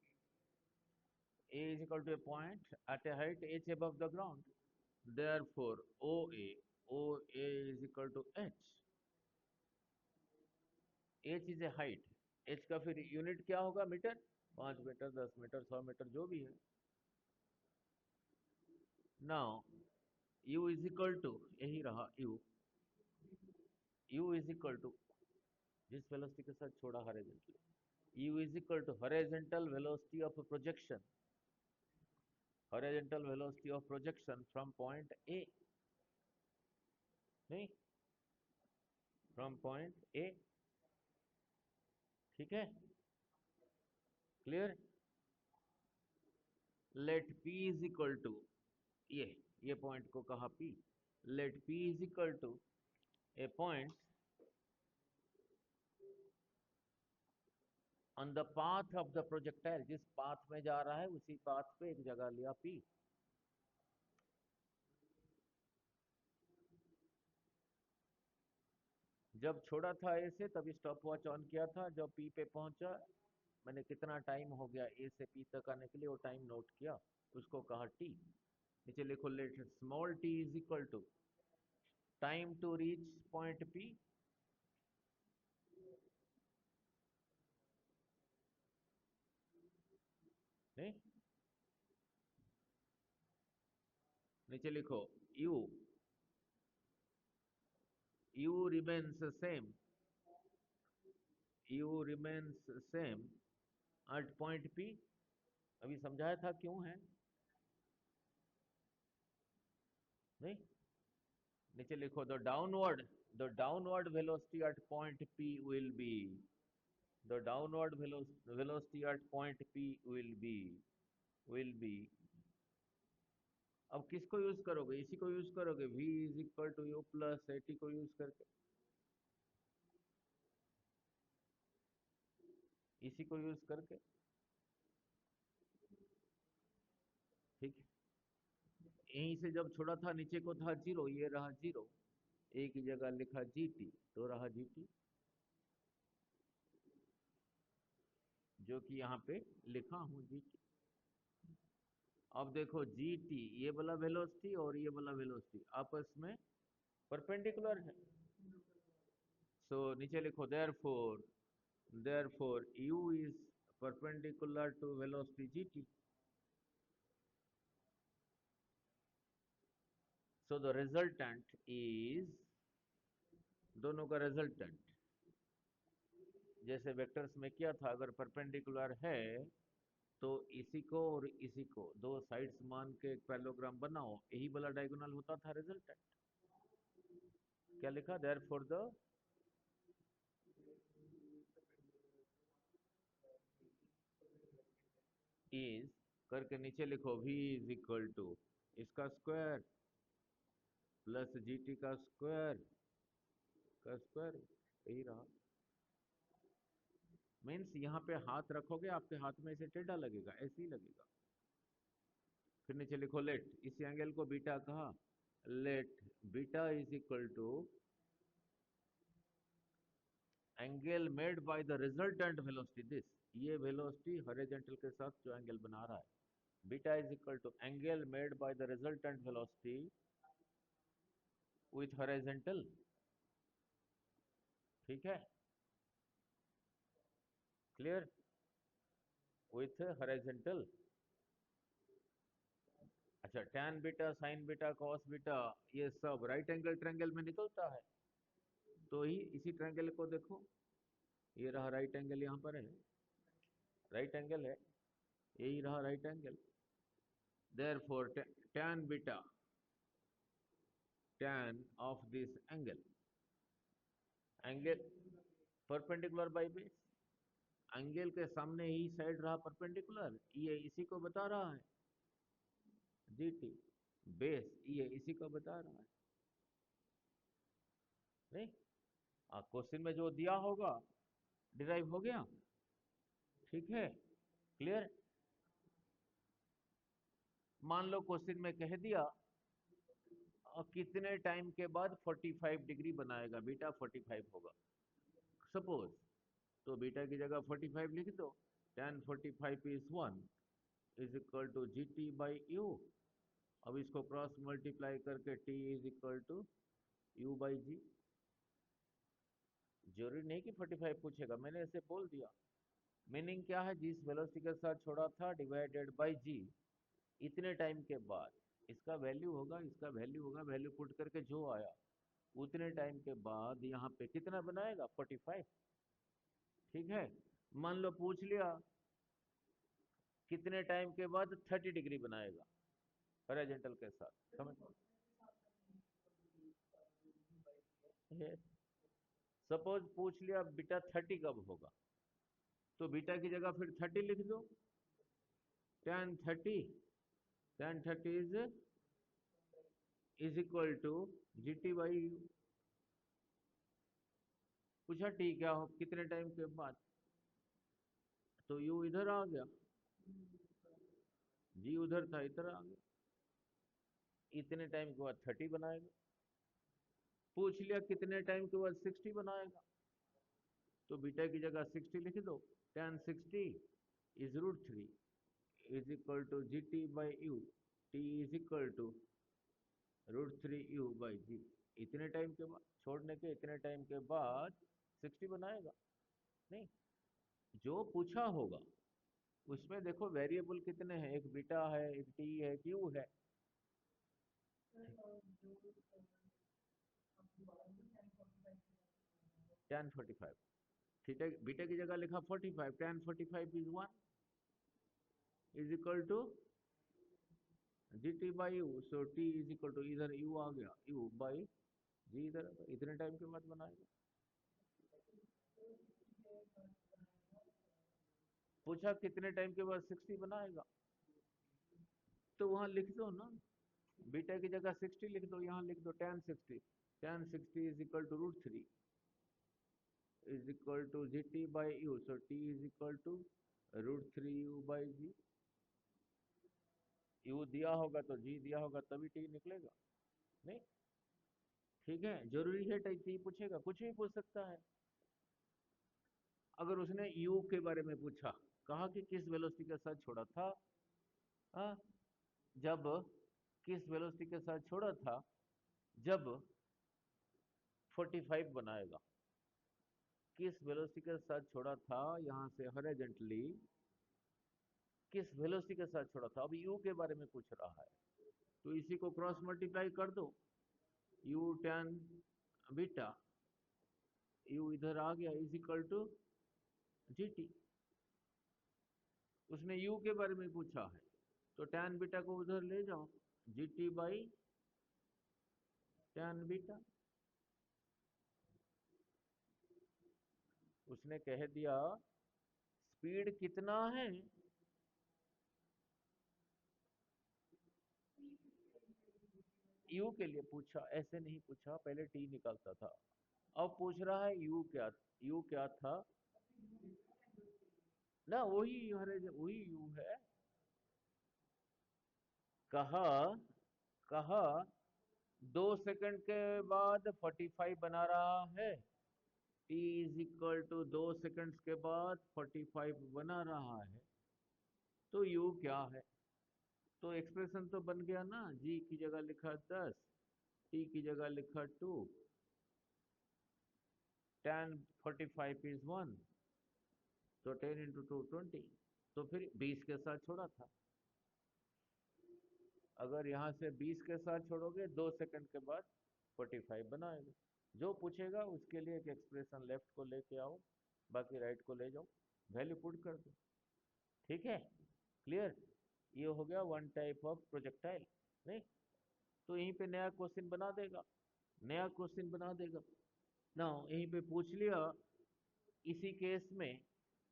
a is equal to a point at a height h above the ground, therefore OA is equal to h, h is a height, h का फिर यूनिट क्या होगा? मीटर, 5 मीटर, 10 मीटर, 100 मीटर, जो भी है। Now u is equal to, यही रहा u इज इक्वल टू, जिस वेलोसिटी के साथ छोड़ा horizontally, u is equal to horizontal velocity of projection, horizontal velocity of projection from point A, नहीं, फ्रॉम पॉइंट ए। ठीक है, clear? Let p is equal to, ये पॉइंट को कहा p, let p is equal to A point on the path of the projectile, जिस पाथ में जा रहा है उसी पाथ पे एक जगह लिया p। जब छोड़ा था ए से तभी स्टॉप वॉच ऑन किया था, जब पी पे पहुंचा मैंने कितना टाइम हो गया ए से पी तक आने के लिए, वो टाइम नोट किया, उसको कहा टी। नीचे लिखो let small T is equal to time to reach point P, नहीं? नीचे लिखो U, U remains same, U remains same at point P. अभी समझाया था क्यों है, नहीं? नीचे लिखो the downward velocity at point P will be, the downward velocity at point P will be, अब किसको यूज करोगे? इसी को यूज करोगे, v is equal to U plus A T को यूज करके, इसी को यूज करके। ठीक है, यहीं से जब छोड़ा था नीचे को था जीरो, ये रहा जीरो, एक ही जगह लिखा जी टी, तो रहा जी टी, जो कि यहाँ पे लिखा हूं जी टी। अब देखो जी टी, ये वाला वेलोसिटी और ये वाला वेलोसिटी आपस में परपेंडिकुलर है, सो नीचे लिखो therefore u is perpendicular to velocity gt, so the resultant is, दोनों का रिजल्टेंट जैसे वेक्टर्स में किया था, अगर परपेंडिकुलर है तो इसी को और इसी को दो साइड्स मान के एक पैरेललोग्राम बनाओ, यही वाला डायगोनल होता था रिजल्टेंट। क्या लिखा? therefore the, इज करके नीचे लिखो v इज इक्वल टू इसका स्क्वायर प्लस जी टी का स्क्वायर, यही रहा। मीन्स यहाँ पे हाथ रखोगे आपके हाथ में ऐसे टेढ़ा लगेगा, ऐसे ही लगेगा। फिर नीचे लिखो लेट, इस एंगल को बीटा कहा, let beta is equal to angle made by the resultant velocity this, ये वेलोसिटी हॉरिजॉन्टल के साथ जो एंगल बना रहा है, beta is equal to angle made by the resultant velocity with horizontal. ठीक है, क्लियर, विथ हॉरिजॉन्टल। अच्छा, tan beta, sine beta, cos beta, ये सब राइट एंगल ट्रायंगल में निकलता है। तो ही इसी ट्रायंगल को देखो, ये रहा राइट एंगल, यहाँ पर है राइट एंगल है, यही रहा right angle. Therefore tan beta, tan of this angle, angle perpendicular by base, angle के सामने ही साइड रहा परपेंडिकुलर, ये इसी को बता रहा है जी टी, बेस ये इसी को बता रहा है। नहीं, क्वेश्चन में जो दिया होगा डिराइव हो गया। ठीक है, क्लियर। मान लो क्वेश्चन में कह दिया कितने टाइम के बाद 45 डिग्री बनाएगा, बीटा 45 होगा सपोज, तो बीटा की जगह 45 लिख दो, tan 45 is 1 is equal to G T by U. अब इसको क्रॉस मल्टीप्लाई करके t is equal to U by G. जरूरी नहीं कि 45 पूछेगा, मैंने ऐसे बोल दिया। मीनिंग क्या है, जिस वेलोसिटी के साथ छोड़ा था डिवाइडेड बाई जी, इतने टाइम के बाद इसका वैल्यू होगा, इसका वैल्यू होगा, वैल्यू पुट करके जो आया उतने टाइम के बाद यहाँ पे कितना बनाएगा 45। ठीक है, मान लो पूछ लिया कितने टाइम के बाद 30 डिग्री बनाएगा हॉरिजॉन्टल के साथ, समझ। सपोज पूछ लिया बीटा 30 कब होगा, तो बीटा की जगह फिर 30 लिख दो, tan 30, tan 30 is equal to G T by U. पूछा टी क्या हो कितने टाइम के बाद, तो यू इधर आ गया, जी उधर था इधर आ गया, इतने टाइम के बाद 30 बनाएगा। पूछ लिया कितने टाइम के बाद 60 बनाएगा, तो बीटा की जगह 60 लिख दो, tan 60 is √3 is equal to G T by u, t is equal to √3 you by g. इतने टाइम के बाद छोड़ने के, इतने टाइम के बाद 60 बनाएगा। नहीं, जो पूछा होगा उसमें देखो वेरिएबल कितने हैं, एक बीटा है, एक टी है, एक यू है। tan 45, ठीक है, बीटा की जगह लिखा 45, tan 45 is 1 is equal to G T by U, so T is equal to, इधर यू आ गया, यू बाई जी इधर, इतने टाइम के बाद बनाएगा। पूछा कितने टाइम के बाद 60 बनाएगा, तो वहां लिख दो ना, बीटा की जगह 60 लिख दो, यहाँ लिख दो tan 60, tan 60 is equal to √3 is equal to G T by U, so T is equal to √3 you by G. U दिया होगा तो जी दिया होगा तभी टी निकलेगा। नहीं, ठीक है, जरूरी है टी पूछेगा, कुछ भी पूछ सकता है। अगर उसने यू के बारे में पूछा, कहा कि किस वेलोसिटी के साथ छोड़ा था, हाँ, जब किस वेलोसिटी के साथ छोड़ा था जब 45 बनाएगा, किस वेलोसिटी के साथ छोड़ा था यहां से हॉरिजॉन्टली, किस वेलोसिटी के साथ छोड़ा था, अब यू के बारे में पूछ रहा है, तो इसी को क्रॉस मल्टीप्लाई कर दो, यू tan बीटा, यू इधर आ गया is equal to ji T. उसने यू के बारे में पूछा है तो tan बीटा को उधर ले जाओ, G T by tan beta. उसने कह दिया स्पीड कितना है, यू के लिए पूछा, ऐसे नहीं पूछा, पहले टी निकालता था, अब पूछ रहा है यू क्या, यू क्या था ना, वही हरे वही यू है। कहा, कहा 2 सेकंड के बाद 45 बना रहा है, t is equal to 2 seconds के बाद 45 बना रहा है, तो u क्या है? तो एक्सप्रेशन तो बन गया ना, g की जगह लिखा 10, t की जगह लिखा 2, tan 45 इज 1, तो 10 इंटू 2 20, तो फिर 20 के साथ छोड़ा था। अगर यहाँ से 20 के साथ छोड़ोगे 2 सेकंड के बाद 45 बनाएगा। जो पूछेगा उसके लिए एक एक्सप्रेशन लेफ्ट को लेके आओ, बाकी राइट को ले जाओ, वैल्यू पुट कर दो। ठीक है, क्लियर? ये हो गया वन टाइप ऑफ प्रोजेक्टाइल। नहीं तो यहीं पे नया क्वेश्चन बना देगा, नया क्वेश्चन बना देगा ना, यहीं पे पूछ लिया इसी केस में,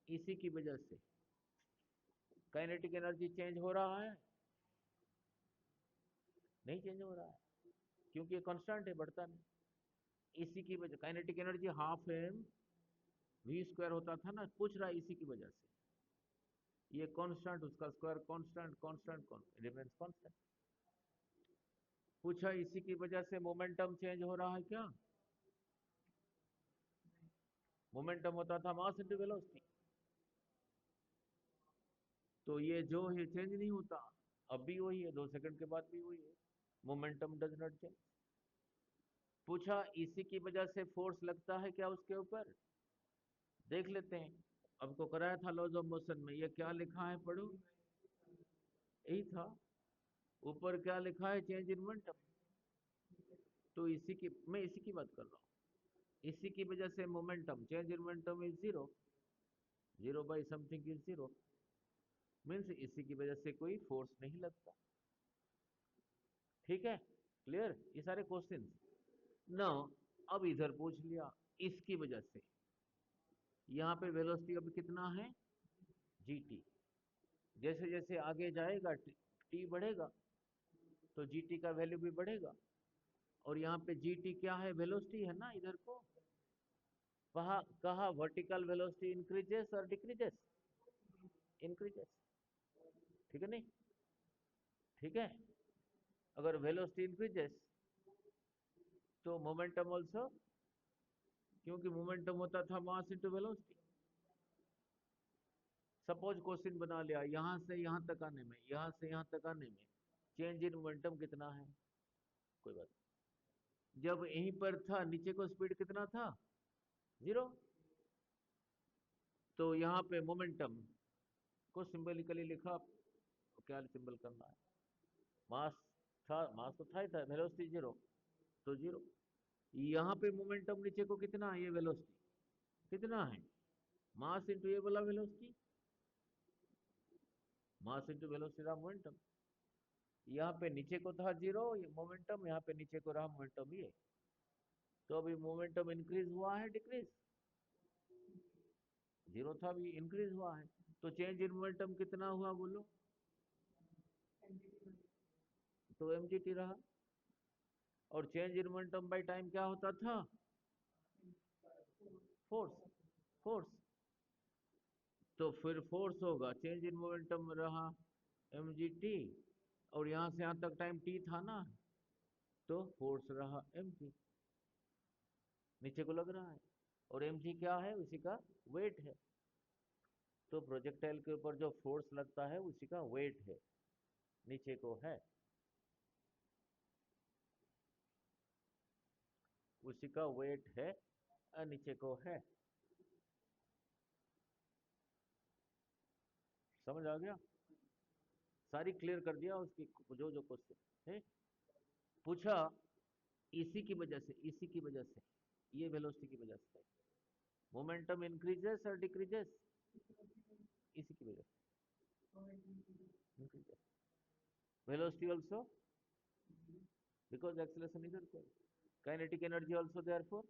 इसी की वजह से काइनेटिक एनर्जी चेंज हो रहा है, नहीं चेंज हो रहा है क्योंकि ये कांस्टेंट है, बढ़ता नहीं। इसी की वजह kinetic energy half M V square होता था ना, पूछ रहा है इसी की वजह से। ये कांस्टेंट, उसका square constant, constant remains constant. पूछा इसी की वजह से मोमेंटम चेंज हो रहा है क्या? मोमेंटम होता था मास इंटू वेलोसिटी, तो ये जो है चेंज नहीं होता, अब भी वही है, 2 सेकंड के बाद भी वही है, मोमेंटम डज नॉट चेंज। पूछा इसी की वजह से फोर्स लगता है क्या उसके ऊपर? देख लेते हैं। अब को कराया था लॉज ऑफ मोशन में, ये क्या लिखा है पढ़ो, यही था। ऊपर क्या लिखा है? Change in momentum. तो इसी की, मैं इसी की बात कर रहा हूँ, इसी की वजह से momentum, change in momentum is zero, zero by something is zero, means इसी की वजह से कोई फोर्स नहीं लगता। ठीक है, क्लियर ये सारे क्वेश्चन ना। अब इधर पूछ लिया इसकी वजह से, यहाँ पे वेलोसिटी अब कितना है? जीटी। जैसे जैसे आगे जाएगा टी बढ़ेगा, तो जीटी का वैल्यू भी बढ़ेगा। और यहाँ पे जीटी क्या है? वेलोसिटी है ना, इधर को वहां कहा वर्टिकल वेलोसिटी इंक्रीजेस और डिक्रीजेस, इंक्रीजेस। ठीक है, नहीं ठीक है, अगर वेलोसिटी इंक्रीजेस तो मोमेंटम ऑल्सो, क्योंकि मोमेंटम होता था mass into velocity. Suppose question बना लिया, यहां से यहां तक आने में, यहां से यहां तक आने में चेंज इन मोमेंटम कितना है? कोई बात नहीं। जब यहीं पर था नीचे को स्पीड कितना था? जीरो। तो यहाँ पे मोमेंटम को सिंबलिकली लिखा, क्या सिंबल करना है? मास था, मास तो था ही था, वेलोसिटी जीरो, तो जीरो। यहाँ पे मोमेंटम नीचे को कितना है? ये वेलोसिटी कितना है? मास इंटू ये वाला वेलोसिटी, मास इंटू वेलोसिटी रहा मोमेंटम। यहाँ पे नीचे को था जीरो ये मोमेंटम, यहाँ पे नीचे को रहा मोमेंटम ये, तो अभी मोमेंटम इंक्रीज हुआ है डिक्रीज? जीरो था, अभी इंक्रीज हुआ है, तो चेंज इन मोमेंटम कितना हुआ बोलो? तो एमजीटी रहा। और change in momentum by time क्या होता था? Force, force. तो फिर फोर्स होगा, चेंज इन मोमेंटम रहा mgt, और यहां से यहां तक टाइम t था ना, तो फोर्स रहा mg, नीचे को लग रहा है। और mg क्या है? उसी का वेट है। तो प्रोजेक्टाइल के ऊपर जो फोर्स लगता है उसी का वेट है, नीचे को है, उसी का वेट है, नीचे को है। समझ आ गया? सारी क्लियर कर दिया उसकी, जो जो क्वेश्चन है। पूछा इसी की वजह से, इसी की वजह से, ये वेलोसिटी की वजह से मोमेंटम इंक्रीजेस और डिक्रीजेस, इसी की वजह से increases. Velocity also, because acceleration is equal, kinetic energy also therefore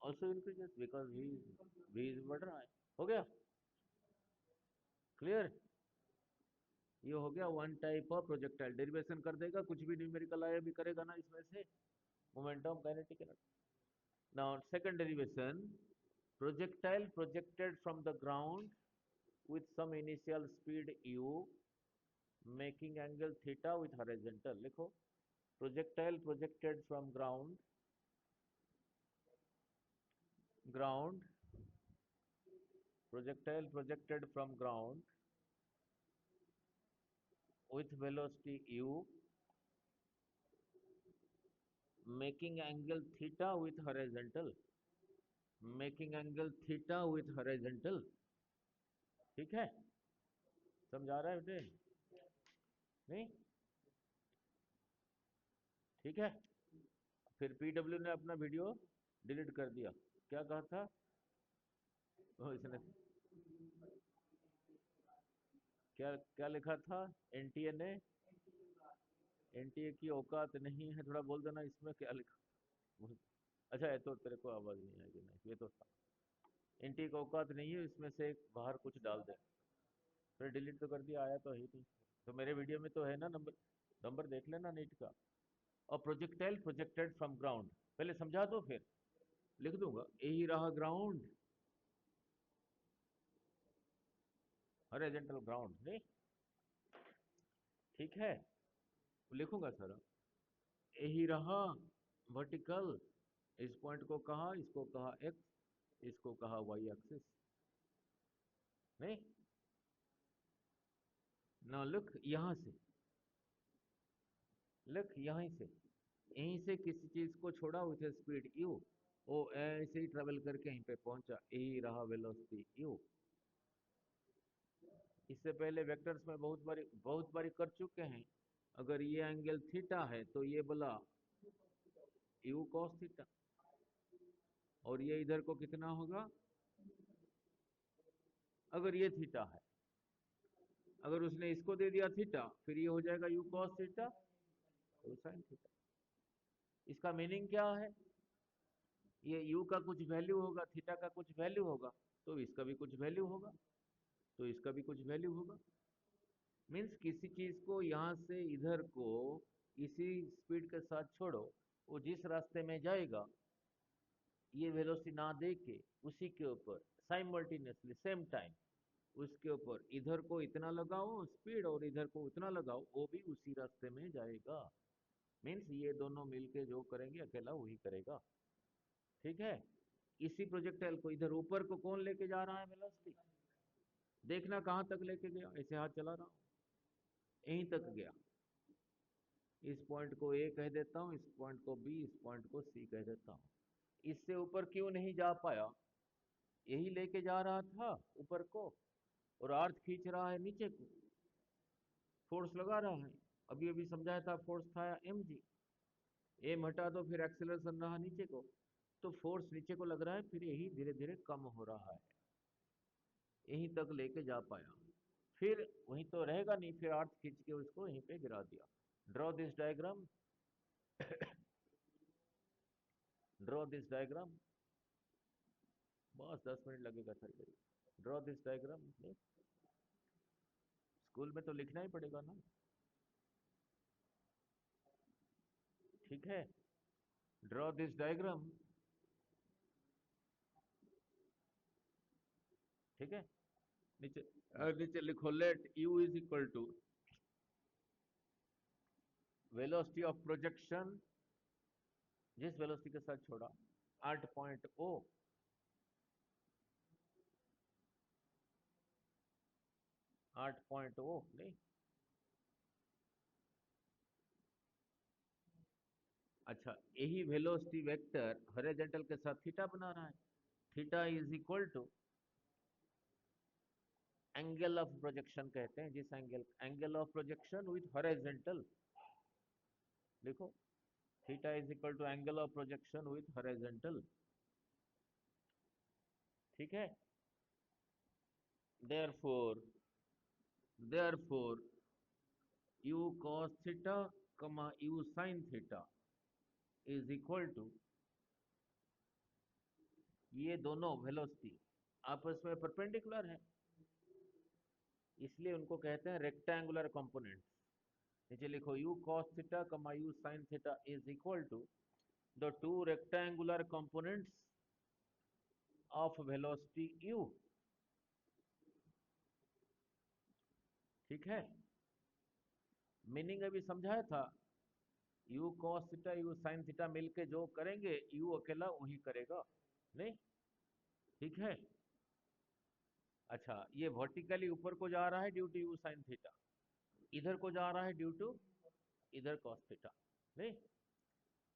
also increases, because V बढ़ रहा है। हो गया क्लियर? ये हो गया one type of projectile. Derivation कर देगा, कुछ भी न्यूमेरिकल आया भी करेगा ना इसमें से, momentum kinetic energy. Now second derivation, projectile projected from the ground with some initial speed u making angle theta with horizontal। लिखो, projectile projected from ground ground, projectile projected from ground with velocity u, making angle theta with horizontal, making angle theta with horizontal। ठीक है, समझा रहा है बेटे? नहीं? ठीक है। फिर पीडब्ल्यू ने अपना वीडियो डिलीट कर दिया। क्या कहा था इसने? क्या क्या लिखा था एनटीए ने? एनटीए की औकात नहीं है, थोड़ा बोल देना इसमें क्या लिखा। अच्छा, ये तो तेरे को आवाज नहीं आएगी, नहीं ये तो था। एनटीए की औकात नहीं है, इसमें से एक बाहर कुछ डाल दे। फिर डिलीट तो कर दिया, आया तो है ही नहीं। तो मेरे वीडियो में तो है ना, नंबर नंबर देख लेना नीट का। और प्रोजेक्टाइल प्रोजेक्टेड फ्रॉम ग्राउंड, पहले समझा दो फिर लिख दूंगा। यही रहा ग्राउंड, हॉरिजॉन्टल ग्राउंड, नहीं? ठीक है, लिखूंगा सर। यही रहा वर्टिकल, इस पॉइंट को कहा, इसको कहा एक्स, इसको कहा वाई एक्सिस, नहीं? ना लिख यहां से, लिख यहीं से, यहीं से किसी चीज को छोड़ा उसे स्पीड यू, वो ऐसे ही ट्रेवल करके यहीं पे पहुंचा, यही रहा वेलोसिटी यू। इससे पहले वेक्टर्स में बहुत बारी कर चुके हैं। अगर ये एंगल थीटा है तो ये बोला यू कॉस थीटा, और ये इधर को कितना होगा? अगर ये थीटा है, अगर उसने इसको दे दिया थीटा, फिर ये हो जाएगा यू कॉस थीटा और साइन थीटा। इसका मीनिंग क्या है? ये यू का कुछ वैल्यू होगा, थीटा का कुछ वैल्यू होगा, तो इसका भी कुछ वैल्यू होगा, तो इसका भी कुछ वैल्यू होगा। मीन्स किसी चीज को यहां से इधर को इसी स्पीड के साथ छोड़ो, वो जिस रास्ते में जाएगा, ये वेलोसिटी ना दे के उसी के ऊपर साइमल्टेनियसली सेम टाइम उसके ऊपर इधर को इतना लगाओ स्पीड और इधर को इतना लगाओ, वो भी उसी रास्ते में जाएगा। मीन्स ये दोनों मिलके जो करेंगे अकेला वही करेगा। ठीक है। इसी प्रोजेक्टाइल को इधर ऊपर को कौन लेके जा रहा है वेलोसिटी? देखना कहां तक लेके गया, ऐसे हाथ चला रहा हूं, यहीं तक गया। इस पॉइंट को ए कह देता हूं, इस पॉइंट को बी, इस पॉइंट को सी कह देता हूं। इससे ऊपर क्यों नहीं जा पाया? यही लेके जा रहा था ऊपर को, और अर्थ खींच रहा है नीचे को, फोर्स लगा रहा है। अभी अभी समझाया था, फोर्स था एम जी। एम हटा दो, फिर एक्सेलरेशन रहा नीचे को, तो फोर्स नीचे को लग रहा है, फिर यही धीरे धीरे कम हो रहा है, यहीं तक लेके जा पाया। फिर वहीं तो रहेगा नहीं, फिर अर्थ खींच के उसको यहीं पे गिरा दिया। Draw this diagram, draw this diagram. बस 10 मिनट लगेगा sir. Draw this diagram, school में तो लिखना ही पड़ेगा ना। ठीक है, ड्रॉ दिस डायग्राम। ठीक है, नीचे नीचे लिखो, let U is equal to velocity of projection, जिस वेलोसिटी के साथ छोड़ा, 8.0, 8.0 नहीं। अच्छा, यही वेलोसिटी वेक्टर हॉरिजॉन्टल के साथ थीटा बना रहा है। Theta is equal to angle of projection, कहते हैं जिस angle of projection with horizontal. देखो, theta is equal to angle of projection with horizontal. ठीक है। Therefore, therefore u cos theta u sin theta is equal to, ये दोनों वेलोसिटी आपस में परपेंडिकुलर है, इसलिए उनको कहते हैं रेक्टेंगुलर कंपोनेंट्स। नीचे लिखो, u cos theta u sin theta is equal to the two rectangular components of velocity u। ठीक है, मीनिंग अभी समझाया था। u cos theta u sin theta मिलके जो करेंगे, u अकेला वही करेगा, नहीं? ठीक है। अच्छा, ये वर्टिकली ऊपर को जा रहा है due to you sine theta, इधर को जा रहा है ड्यू टू इधर कॉस थीटा। नहीं,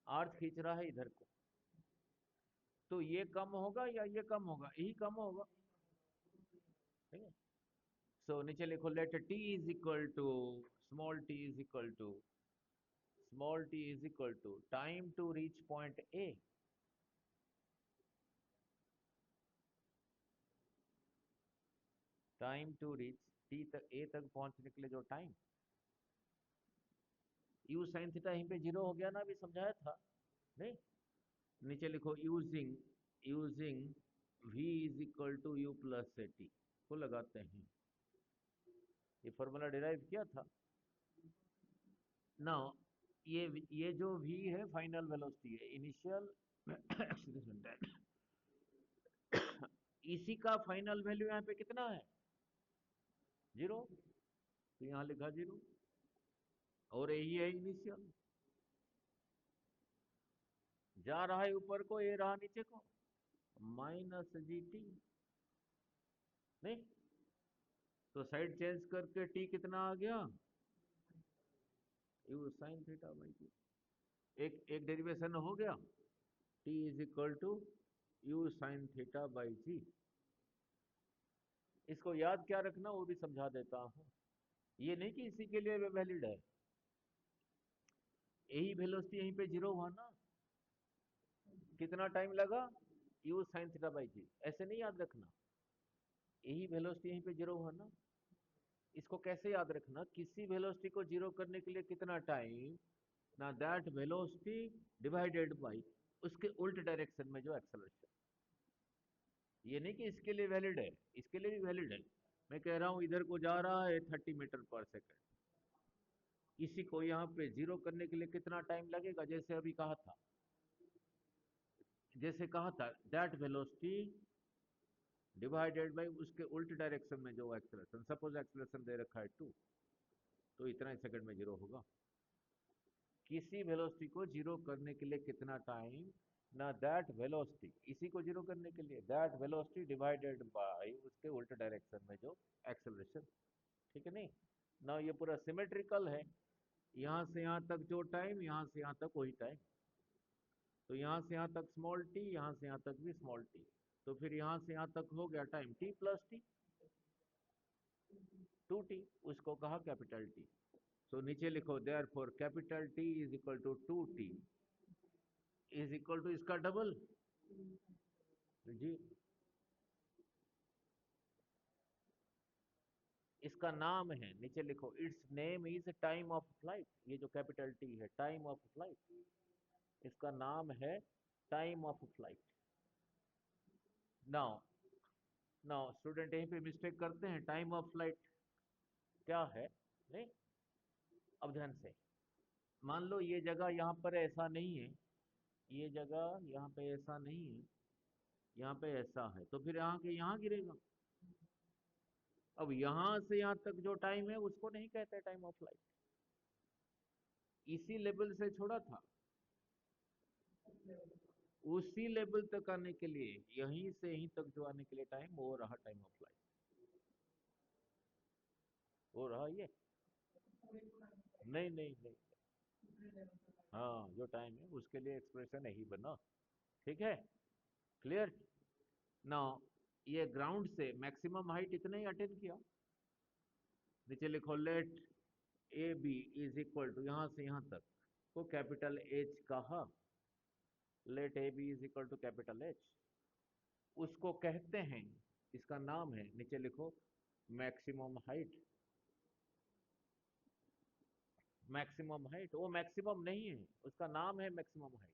अर्थ खींच रहा है इधर को, तो ये कम होगा या ये कम होगा? यही कम होगा। ठीक है। सो नीचे लिखो, let T is equal to small T is equal to time to reach point A. Time to reach T तक, ए तक पहुंचने के लिए जो टाइम, यू साइन थीटा यहीं पे जीरो हो गया ना, अभी समझाया था। नहीं, नीचे लिखो using using v is equal to U plus A T को लगाते हैं, ये फॉर्मूला डिराइव किया था ना। ये जो v है फाइनल वेलोसिटी है, इनिशियल एक्सीलरेशन, इसी का फाइनल वैल्यू यहाँ पे कितना है? जीरो। तो यहाँ लिखा जीरो, और यही है इनिशियल। जा रहा है ऊपर को, ये रहा नीचे को, माइनस जी टी। नहीं, तो साइड चेंज करके टी कितना आ गया? U sine theta by g. एक एक डेरिवेशन हो गया, t is equal to you sine theta by g. इसको याद क्या रखना वो भी समझा देता हूं। ये नहीं कि इसी के लिए वैलिड है, यही वेलोसिटी यहीं पे जीरो हुआ ना, कितना टाइम लगा? यू साइन थीटा बाई जी, ऐसे नहीं याद रखना, यही वेलोसिटी यहीं पे जीरो हुआ ना। इसको कैसे याद रखना, किसी वेलोसिटी को जीरो करने के लिए कितना टाइम, ना दैट वेलोसिटी डिवाइडेड बाई उसके उल्ट डायरेक्शन में जो एक्सेलरेशन। ये नहीं कि इसके लिए वैलिड है, इसके लिए भी वैलिड है। मैं कह रहा हूं इधर को जा रहा है 30 मीटर पर सेकंड, इसी को यहाँ पे जीरो करने के लिए कितना टाइम लगेगा? जैसे कहा था दैट वेलोसिटी डिवाइडेड बाई उसके उल्ट डायरेक्शन में जो एक्सेलरेशन, सपोज एक्सेलरेशन दे रखा है 2, तो इतना ही सेकंड में जीरो होगा। किसी वेलोसिटी को जीरो करने के लिए कितना टाइम, ना दैट वेलोसिटी, इसी को जीरो करने के लिए दैट वेलोसिटी डिवाइडेड बाय उसके उल्टे डायरेक्शन में जो एक्सेलरेशन। ठीक है। नहीं ना, ये पूरा सिमेट्रिकल है, यहां से यहां तक जो टाइम, यहां से यहां तक वही टाइम, तो यहां से यहां तक स्मॉल टी, यहां से यहां तक भी स्मॉल टी, तो फिर यहां से यहां तक हो गया time T plus T, 2t, उसको कहा कैपिटल टी। सो नीचे लिखो therefore capital T is equal to 2t is equal to इसका डबल जी। इसका नाम है, नीचे लिखो, it's name is time of flight. ये जो कैपिटल टी है, टाइम ऑफ फ्लाइट, इसका नाम है time of flight. Now now student यहीं पे मिस्टेक करते हैं, टाइम ऑफ फ्लाइट क्या है? नहीं, अब ध्यान से मान लो ये जगह यहाँ पर ऐसा नहीं है, ये जगह यहाँ पे ऐसा नहीं है, यहाँ पे ऐसा है, तो फिर यहाँ के यहाँ गिरेगा। अब यहां से यहां तक जो टाइम है उसको नहीं कहते टाइम ऑफ फ्लाइट, इसी लेवल से छोड़ा था, उसी लेवल तक आने के लिए, यहीं से यहीं तक जो आने के लिए टाइम, वो रहा टाइम ऑफ फ्लाइट, वो रहा ये। नहीं नहीं नहीं, हाँ जो टाइम है उसके लिए एक्सप्रेशन यही बना। ठीक है, क्लियर। ना, ये ग्राउंड से मैक्सिमम हाइट इतने ही अटेन किया। नीचे लिखो let A B is equal to, यहां से यहां तक को कैपिटल एच कहा, let A B is equal to capital H, उसको कहते हैं, इसका नाम है, नीचे लिखो, मैक्सिमम हाइट। मैक्सिमम हाइट वो मैक्सिमम नहीं है, उसका नाम है मैक्सिमम हाइट।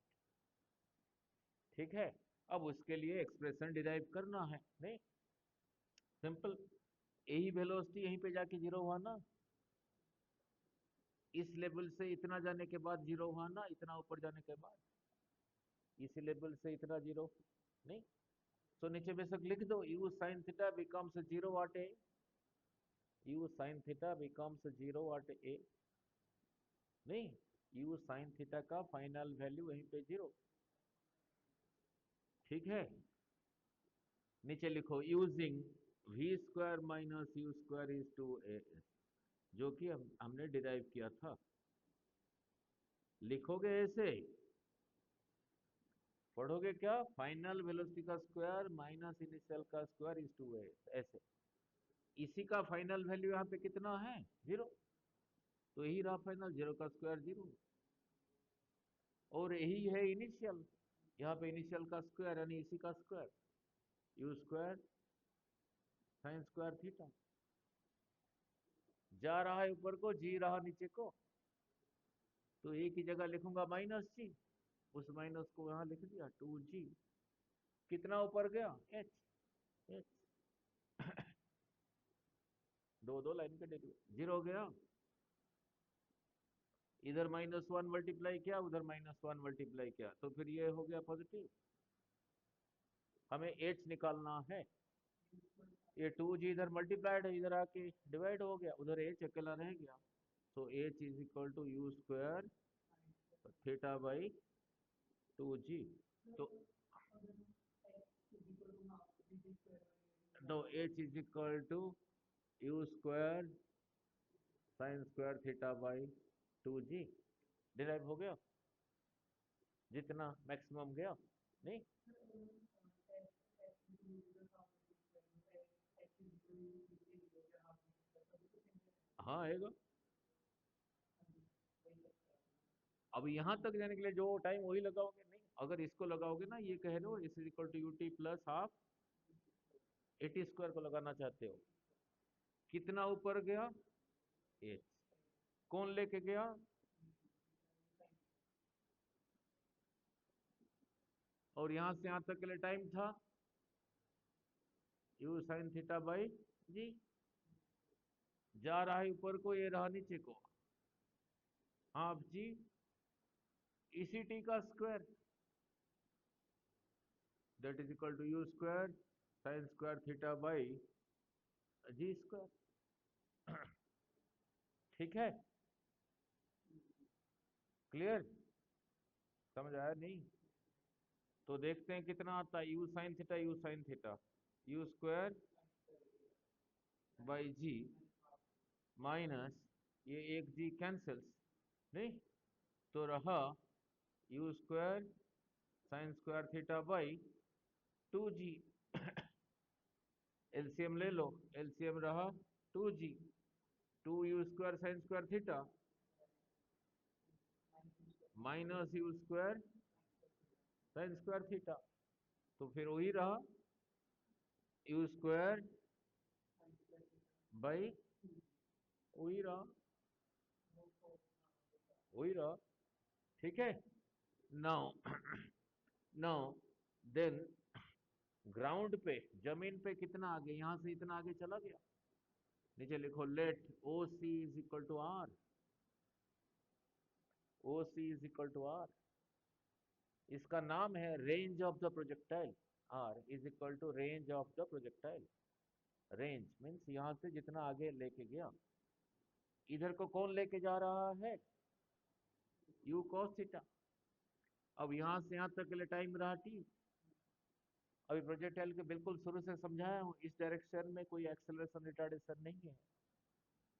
ठीक है। अब उसके लिए एक्सप्रेशन डिराइव करना है। नहीं, सिंपल, यही वेलोसिटी यहीं पे जाके जीरो हुआ ना, इस लेवल से इतना जाने के बाद जीरो हुआ ना, इतना ऊपर जाने के बाद, इस लेवल से इतना जीरो। नहीं, तो नीचे बेशक लिख दो, u sine theta becomes zero at a, u sine theta becomes zero at a. नहीं, यू साइन थीटा का फाइनल वैल्यू वहीं पे जीरो। ठीक है। नीचे लिखो using v square minus you square is two a, जो कि हमने डिराइव किया था। लिखोगे ऐसे, पढ़ोगे क्या, फाइनल वेलोसिटी का स्क्वायर माइनस इनिशियल का स्क्वायर इज टू ए, ऐसे। इसी का फाइनल वैल्यू यहाँ पे कितना है, 0, तो यही रहा फाइनल, 0 का स्क्वायर 0, और यही है इनिशियल, यहाँ पे इनिशियल का स्क्वायर यानी इसी का square, you square sine square theta. जा रहा है ऊपर को, जी रहा नीचे को, तो एक ही जगह लिखूंगा माइनस जी, उस माइनस को यहाँ लिख दिया 2g। कितना ऊपर गया, h, h, दो दो लाइन के डेरिवेटिव 0 हो गया। इधर -1 मल्टीप्लाई किया, उधर -1 मल्टीप्लाई किया, तो फिर ये हो गया पॉजिटिव। हमें h निकालना है, ये 2g इधर मल्टीप्लाइड है, इधर आके डिवाइड हो गया, उधर h अकेला रह गया, तो h is equal to you square theta by 2g। तो h is equal to you square sine square theta by 2g derive हो गया, जितना मैक्सिमम गया, नहीं। हाँ आएगा। अब यहाँ तक जाने के लिए जो टाइम वही लगाओगे, नहीं अगर इसको लगाओगे ना, ये कह दो is equal to U T plus half A T square को लगाना चाहते हो, कितना ऊपर गया, एच, कौन लेके गया, और यहां से यहां तक के लिए टाइम था यू साइन थीटा बाई जी। जा रहा है ऊपर को, ये रहा नीचे को, हाफ जी इसी टी का square, that is equal to you square sine square theta by G square. ठीक है, क्लियर, समझ आया नहीं। तो देखते हैं कितना आता है, U sine theta U sine theta, U square by G minus ये एक जी कैंसल्स, नहीं, तो रहा U square sine square theta by 2g। LCM ले लो, एलसीएम रहा 2g, 2u square sine square theta minus you square sine square theta, तो फिर वही रहा यू स्क्वायर बाई, वही रहा, वही रहा। ठीक है, नाउ नाउ देन ग्राउंड पे, जमीन पे कितना आगे, यहां से इतना आगे चला गया, नीचे लिखो let O C is equal to R, O C is equal to R, इसका नाम है range of the projectile, R is equal to range of the projectile. Range means यहां से जितना आगे लेके गया, इधर को कौन लेके जा रहा है, यू कॉस थीटा। अब यहां से यहां तक के लिए टाइम रहा टी, अभी प्रोजेक्टाइल के बिल्कुल शुरू से समझाया हूं, इस डायरेक्शन में कोई एक्सेलरेशन रिटार्डेशन नहीं है,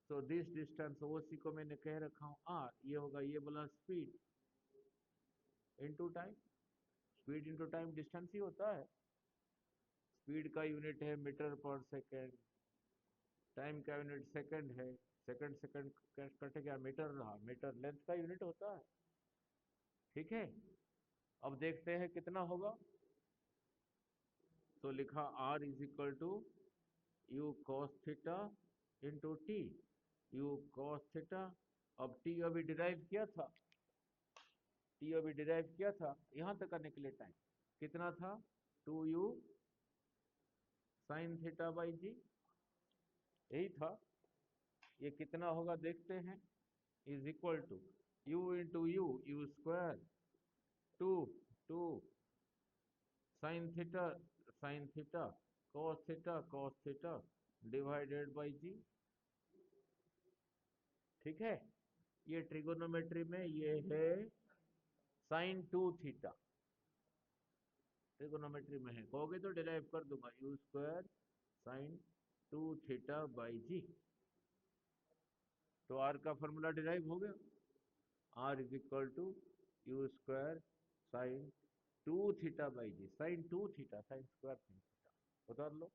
तो दिस डिस्टेंस ओ सी को मैंने कह रखा हूं आर, ये होगा ये बोला speed into time, speed into time distance ही होता है, स्पीड का यूनिट है मीटर पर सेकेंड, टाइम का यूनिट सेकंड है, सेकंड सेकंड कट गया मीटर रहा, मीटर लेंथ का यूनिट होता है। ठीक है, अब देखते हैं कितना होगा, तो लिखा R is equal to U cos theta into T, U cos theta. अब टी अभी डिराइव किया था, टी अभी डिराइव किया था, यहां तक करने के लिए टाइम कितना था, 2u साइन थीटा बाई जी, यही था। ये कितना होगा देखते हैं, is equal to u into u, u square, two two sine theta cos theta divided by g. ठीक है, ये ट्रिगोनोमेट्री में ये है साइन 2 थीटा, ट्रिगोनोमेट्री में है, कहोगे तो डिराइव कर दूंगा, u square sine 2 theta by g. तो आर का फॉर्मूला डिराइव हो गया, R is equal to you square sine 2 theta by g, sine 2 theta, sine square sine theta, उतार लो।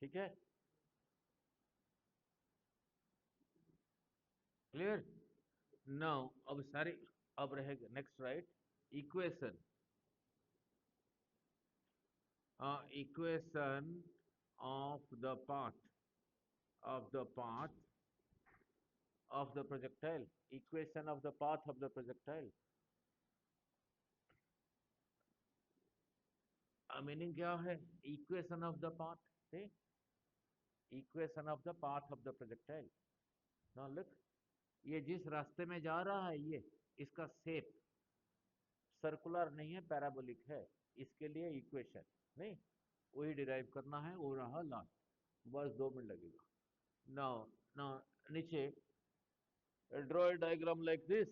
ठीक है, क्लियर। नाउ अब सारे, अब रहेगा next right equation, equation of the path, of the path of the projectile, equation of the path of the projectile। Meaning क्या है, इक्वेशन ऑफ द पाथ, ठीक, equation of the path of the projectile. Now look, ये जिस रास्ते में जा रहा है, ये इसका शेप सर्कुलर नहीं है, पैराबोलिक है, इसके लिए इक्वेशन नहीं, वही डिराइव करना है, वो रहा लास्ट, बस 2 मिनट लगेगा। नाउ नाउ नीचे ड्रॉ डायग्राम लाइक दिस,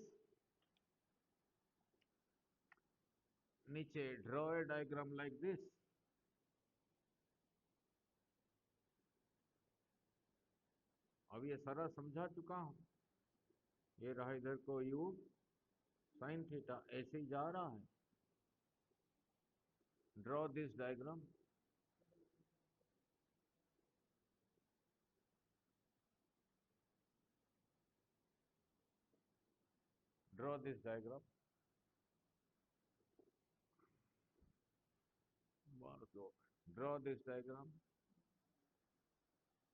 नीचे ड्रॉ डायग्राम लाइक दिस। अब ये सारा समझा चुका हूं, ये रहा इधर को यू साइन थीटा, ऐसे ही जा रहा है, draw this diagram. Draw this diagram, बस दो, ड्रॉ दिस डायग्राम,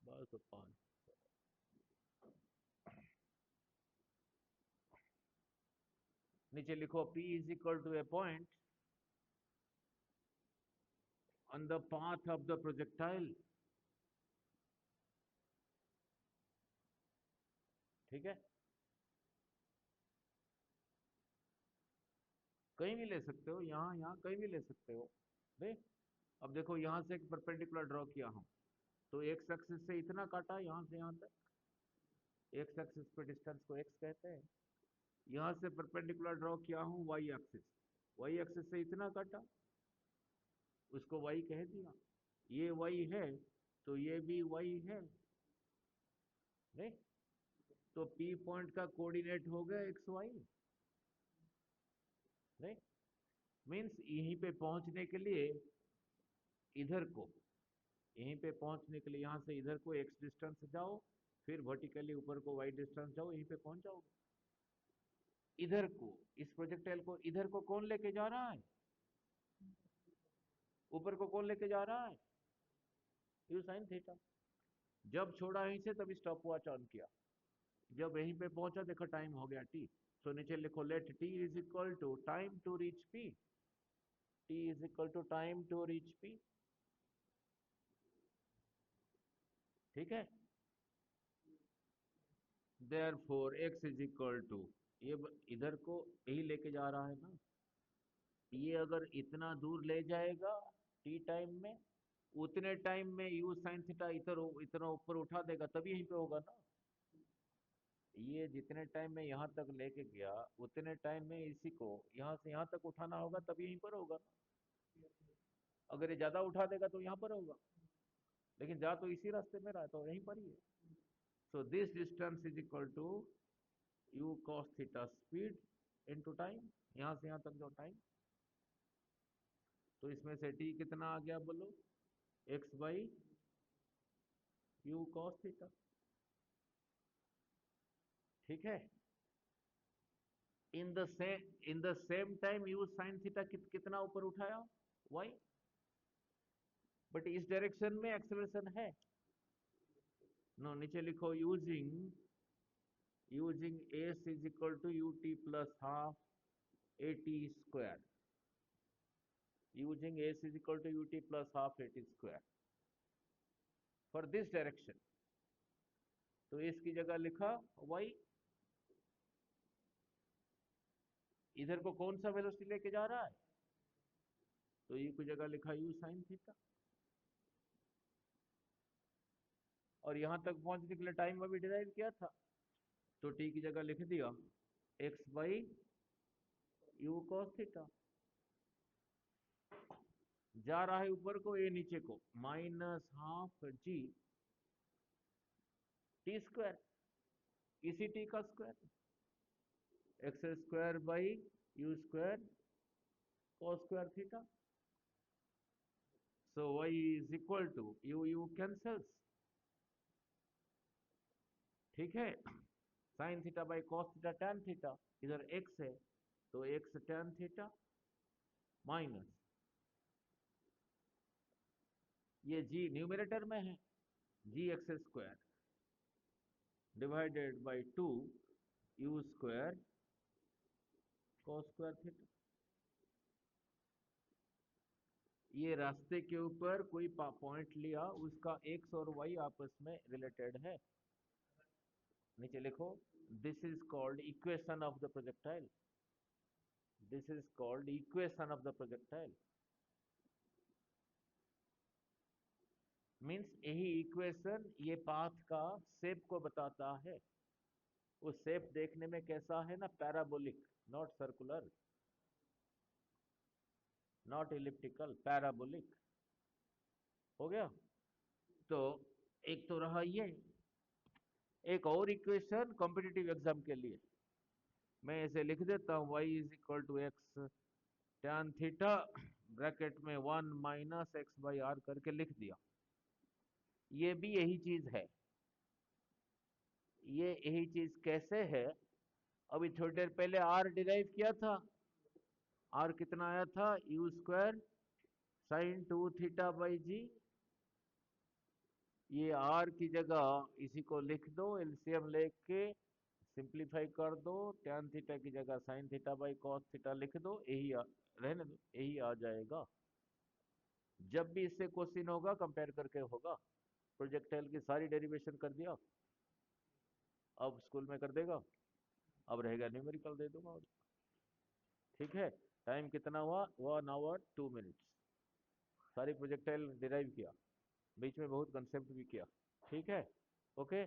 बस 5। नीचे लिखो P is equal to A point on the path of the projectile, ठीक है, कहीं भी ले सकते हो, यहाँ यहाँ कहीं भी ले सकते हो। देख, अब देखो यहां से एक परपेंडिकुलर ड्रॉ किया हूं, तो एक्स एक्सिस से इतना काटा यहां से यहां तक, एक्स एक्सिस पे डिस्टेंस को एक्स कहते हैं। यहां से परपेंडिकुलर ड्रॉ किया हूं वाई एक्सिस, वाई एक्सिस से इतना काटा, उसको वाई कह दिया। ये वाई है तो ये भी वाई है, नहीं, तो पी पॉइंट का कोऑर्डिनेट हो गया एक्स वाई, नहीं, मीन्स यहीं पे पहुंचने के लिए इधर को, यहीं पे पहुंचने के लिए यहां से इधर को एक्स डिस्टेंस जाओ, फिर वर्टिकली ऊपर को वाई डिस्टेंस जाओ, यहीं पे पहुंच जाओगे। इधर को, इस प्रोजेक्टाइल को इधर को कौन लेके जा रहा है, ऊपर को कौन लेके जा रहा है, यू साइन थीटा। जब छोड़ा यहीं से तभी स्टॉप वॉच ऑन किया, जब यहीं पे पहुंचा देखो टाइम हो गया टी, सो नीचे लिखो let T is equal to time to reach P, T is equal to time to reach P, ठीक है। Therefore x is equal to, ये इधर को यही लेके जा रहा है ना, ये अगर इतना दूर ले जाएगा टी टाइम में, उतने टाइम में यू साइन थीटा इधर इतना ऊपर उठा देगा, तभी यहीं पे होगा ना। ये जितने टाइम में यहाँ तक लेके गया, उतने टाइम में इसी को यहाँ से यहाँ तक उठाना होगा, तभी यहीं पर होगा ना। अगर ये ज्यादा उठा देगा तो यहाँ पर होगा, लेकिन जा तो इसी रास्ते में रहा है, तो यहीं पर ही है। So this distance is equal to U cos theta speed into time, यहाँ से यहाँ तक जो टाइम, तो इसमें से टी कितना आ गया बोलो, X by you cos theta, ठीक है। In the same time U sine theta कितना ऊपर उठाया, वाई, बट इस डायरेक्शन में एक्सेलरेशन है। नो, नीचे लिखो using S is equal to U T plus half A T square, using s is equal to ut plus half at square for this direction, तो इसकी जगह लिखा y। इधर को कौन सा वेलोसिटी लेके जा रहा है, तो u की जगह लिखा u साइन थीटा। और यहां तक पहुंचने के लिए टाइम अभी डिराइव किया था, तो t की जगह लिख दिया x by you cos theta. जा रहा है ऊपर को, ये नीचे को, minus half g T square, इसी टी का स्क्वायर, x square by u square cos square theta. So y is equal to u cancels, ठीक है। Sine theta by cos theta tan theta, इधर x है तो x टैन थीटा माइनस ये g न्यूमरेटर में है, g x square divided by 2 u square cos square theta. ये रास्ते के ऊपर कोई पॉइंट लिया, उसका एक्स और वाई आपस में रिलेटेड है। नीचे लिखो, this is called equation of the projectile, this is called equation of the projectile. Means यही इक्वेशन ये पाथ का शेप को बताता है। वो शेप देखने में कैसा है ना, parabolic, not circular, not elliptical, parabolic. हो गया। तो एक तो रहा ये, एक और इक्वेशन कॉम्पिटिटिव एग्जाम के लिए मैं इसे लिख देता हूं, y is equal to X tan theta bracket में 1 माइनस एक्स बाई आर करके लिख दिया। ये भी यही चीज है, ये यही चीज कैसे है, अभी थोड़ी देर पहले आर डिराइव किया था। आर कितना आया था, u square sine 2 theta by g. ये आर की जगह इसी को लिख दो, एलसीएम लेके सिंप्लीफाई कर दो, टैन थीटा की जगह sign theta by cos theta लिख दो, रहने दो, यही आ जाएगा। जब भी इससे क्वेश्चन होगा कंपेयर करके होगा। प्रोजेक्टाइल की सारी डेरिवेशन कर दिया, अब स्कूल में कर देगा, अब रहेगा न्यूमेरिकल दे दूंगा। ठीक है। टाइम कितना हुआ, 1 आवर 2 मिनट्स। सारी प्रोजेक्टाइल डिराइव किया, बीच में बहुत कंसेप्ट भी किया। ठीक है, ओके।